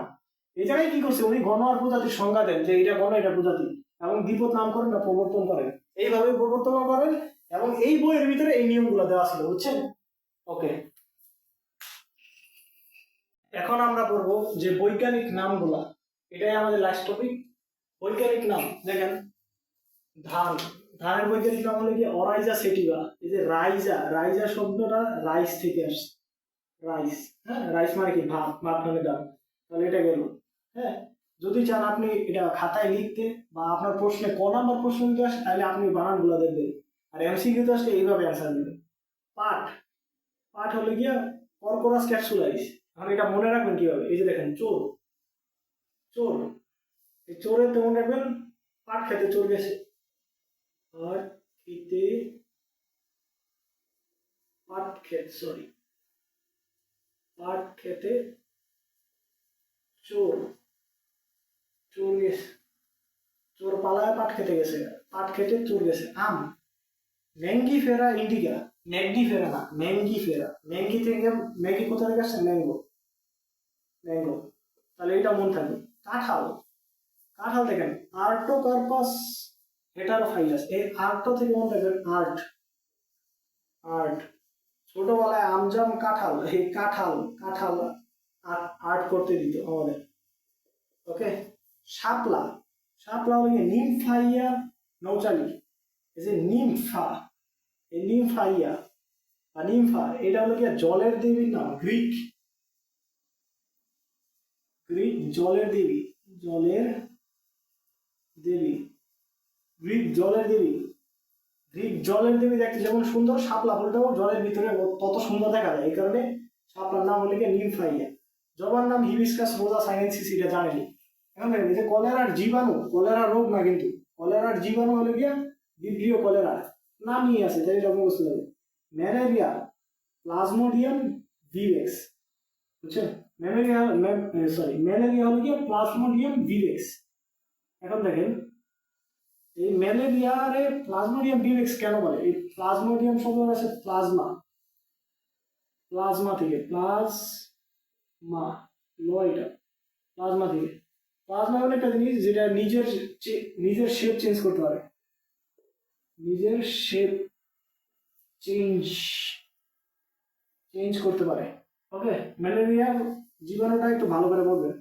এই জায়গায় কি করছে, উনি গণ আর প্রজাতির সংজ্ঞা দেন যে এটা গণ, এটা প্রজাতি, এবং বিপদ নামকরণ বা প্রবর্তন করেন, এইভাবে প্রবর্তন করেন, এবং এই বইয়ের ভিতরে এই নিয়মগুলো দেওয়া ছিল, বুঝছেন। ওকে, এখন আমরা পড়বো যে বৈজ্ঞানিক নামগুলা, এটাই আমাদের লাস্ট টপিক, বৈজ্ঞানিক নাম। দেখেন ধান, ধানের বৈজ্ঞানিক নাম হলো কি অরাইজা সেটিভা। এই যে রাইজা, রাইজা শব্দটা রাইস থেকে আসছে, রাইস, হ্যাঁ, রাইস মানে কি ভাত, ভাত মানে ডাল, তাহলে এটা গেল। হ্যাঁ, যদি চান আপনি এটা খাতায় লিখতে বা আপনার প্রশ্নে ক নাম্বার প্রশ্ন যদি আসে, তাহলে আপনি বানানগুলো দেখবেন, আর এমসিকিউ তো আসলে এইভাবে অ্যান্সার দেবেন। পাট, পাট হলো গিয়া কর্কোরাস ক্যাপসুলাইস। এখন এটা মনে রাখবেন কিভাবে, এই যে দেখেন চোর, চোর, এই চোরের তো মনে রাখবেন, পাট খেতে চোর গেছে, পাট খেতে, পাট খেত, সরি, পাট খেতে চোর, চোর গেছে, চোর পালায় পাট খেতে গেছে, পাট খেতে চোর গেছে। আম, ম্যাঙ্গিফেরা ইন্ডিকা, ম্যাঙ্গিফেরা না, ম্যাঙ্গিফেরা, ম্যাঙ্গি থেকে, ম্যাঙ্গি কোথা থেকে আসছে, ম্যাঙ্গো, ম্যাঙ্গো, তাহলে এটা মন থাকবে। কাঁঠাল, কাঁঠাল দেখেন, আর্টোকার্পাস হেটারোফাইলাস, এই আর্টো থেকে মনে রাখবেন আর্ট, আর্ট, ছোটবেলায় আমজাম কাঁঠাল, এই কাঁঠাল, কাঁঠাল আর্ট করতে দিত আমাদের। ওকে, শাপলা, শাপলা হলো নিমফাইয়া নৌচালি, এই যে নিমফা, এই নিমফাইয়া বা নিমফা, এটা হলো কি জলের দেবীর নাম, গ্রিক, গ্রিক জলের দেবী, জলের দেবী, গ্রিক জলের দেবী, গ্রিক জলের দেবী দেখতে যেমন সুন্দর, শাপলা ফুলটাও জলের ভিতরে তত সুন্দর দেখা যায়, এই কারণে শাপলার নাম হলো কি নিমফাইয়া। জবার নাম হিবিস্কাস রোজা সাইনেন্সিস, এটা জানেনি। এখন দেখেন এই যে কলেরার জীবাণু, কলেরা রোগ না কিন্তু, কলেরার জীবাণু হলো গিয়া ভিব্রিও কলেরা, নামই আছে তাই এটা বুঝতে হবে। ম্যালেরিয়া প্লাজমোডিয়াম ভিভেক্স, বুঝছেন, ম্যালেরিয়া, সরি ম্যালেরিয়া হলো গিয়া প্লাজমোডিয়াম ভিভেক্স। এখন দেখেন এই ম্যালেরিয়ারে প্লাজমোডিয়াম ভিভেক্স কেন বলে, এই প্লাজমোডিয়াম শব্দ আছে প্লাজমা, প্লাজমা থেকে, প্লাজমা ল, এটা প্লাজমা থেকে, প্লাজমা এমন একটা জিনিস যেটা নিজের নিজের শেপ চেঞ্জ করতে পারে, নিজের শেপ চেঞ্জ চেঞ্জ করতে পারে। ওকে, ম্যালেরিয়ার জীবাণুটা একটু ভালো করে বলবেন।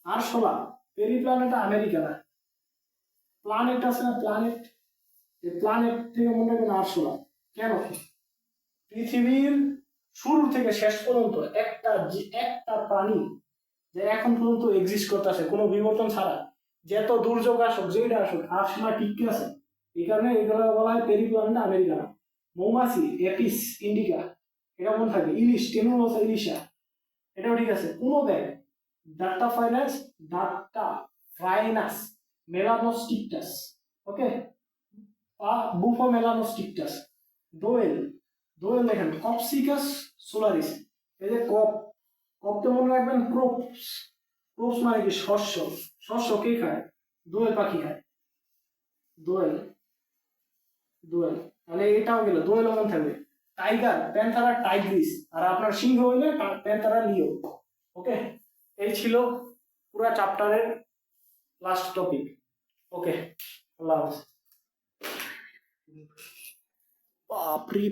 আরশোলা, পেরিপ্ল্যানেটা আমেরিকা না, প্ল্যানেট আছে না, প্ল্যানেট, এই প্ল্যানেট থেকে মনে রাখবেন আরশোলা। কেন, পৃথিবীর শুরু থেকে শেষ পর্যন্ত একটা একটা প্রাণী যে এখন পর্যন্ত এক্সিস্ট করতেছে কোনো বিবর্তন ছাড়া, যত দুর্যোগ আসুক যেটা আসুক আর সময় টিকে আছে, এই কারণে এগুলো বলা হয় পেরিপ্ল্যানেট আমেরিকা। মৌমাছি এপিস ইন্ডিকা, এটা মনে থাকবে। ইলিশ টেনুলোসা ইলিশা, এটাও ঠিক আছে। কোনো ব্যাগ ডাটা ফাইনাস, ডাটা ফ্রাইনাস মেলানোস্টিকটাস, ওকে, বুফো মেলানোস্টিকটাস। দোয়েল, দোয়েল দেখেন কপসিকাস সোলারিস, এই যে কপ, কপতে মনে রাখবেন ক্রোপস, ক্রোপস মানে কি শস্য, শস্য কে খায়, দোয়েল পাখি খায়, দোয়েল, দোয়েল, তাহলে এটাও গেল, দোয়েল মনে থাকবে। টাইগার প্যান্থারা টাইগ্রিস, আর আপনার সিংহ হইলে প্যান্থারা লিও। ওকে, এই ছিল পুরা চ্যাপ্টারের লাস্ট টপিক। ওকে, আল্লাহ হাফেজ। বাপরে।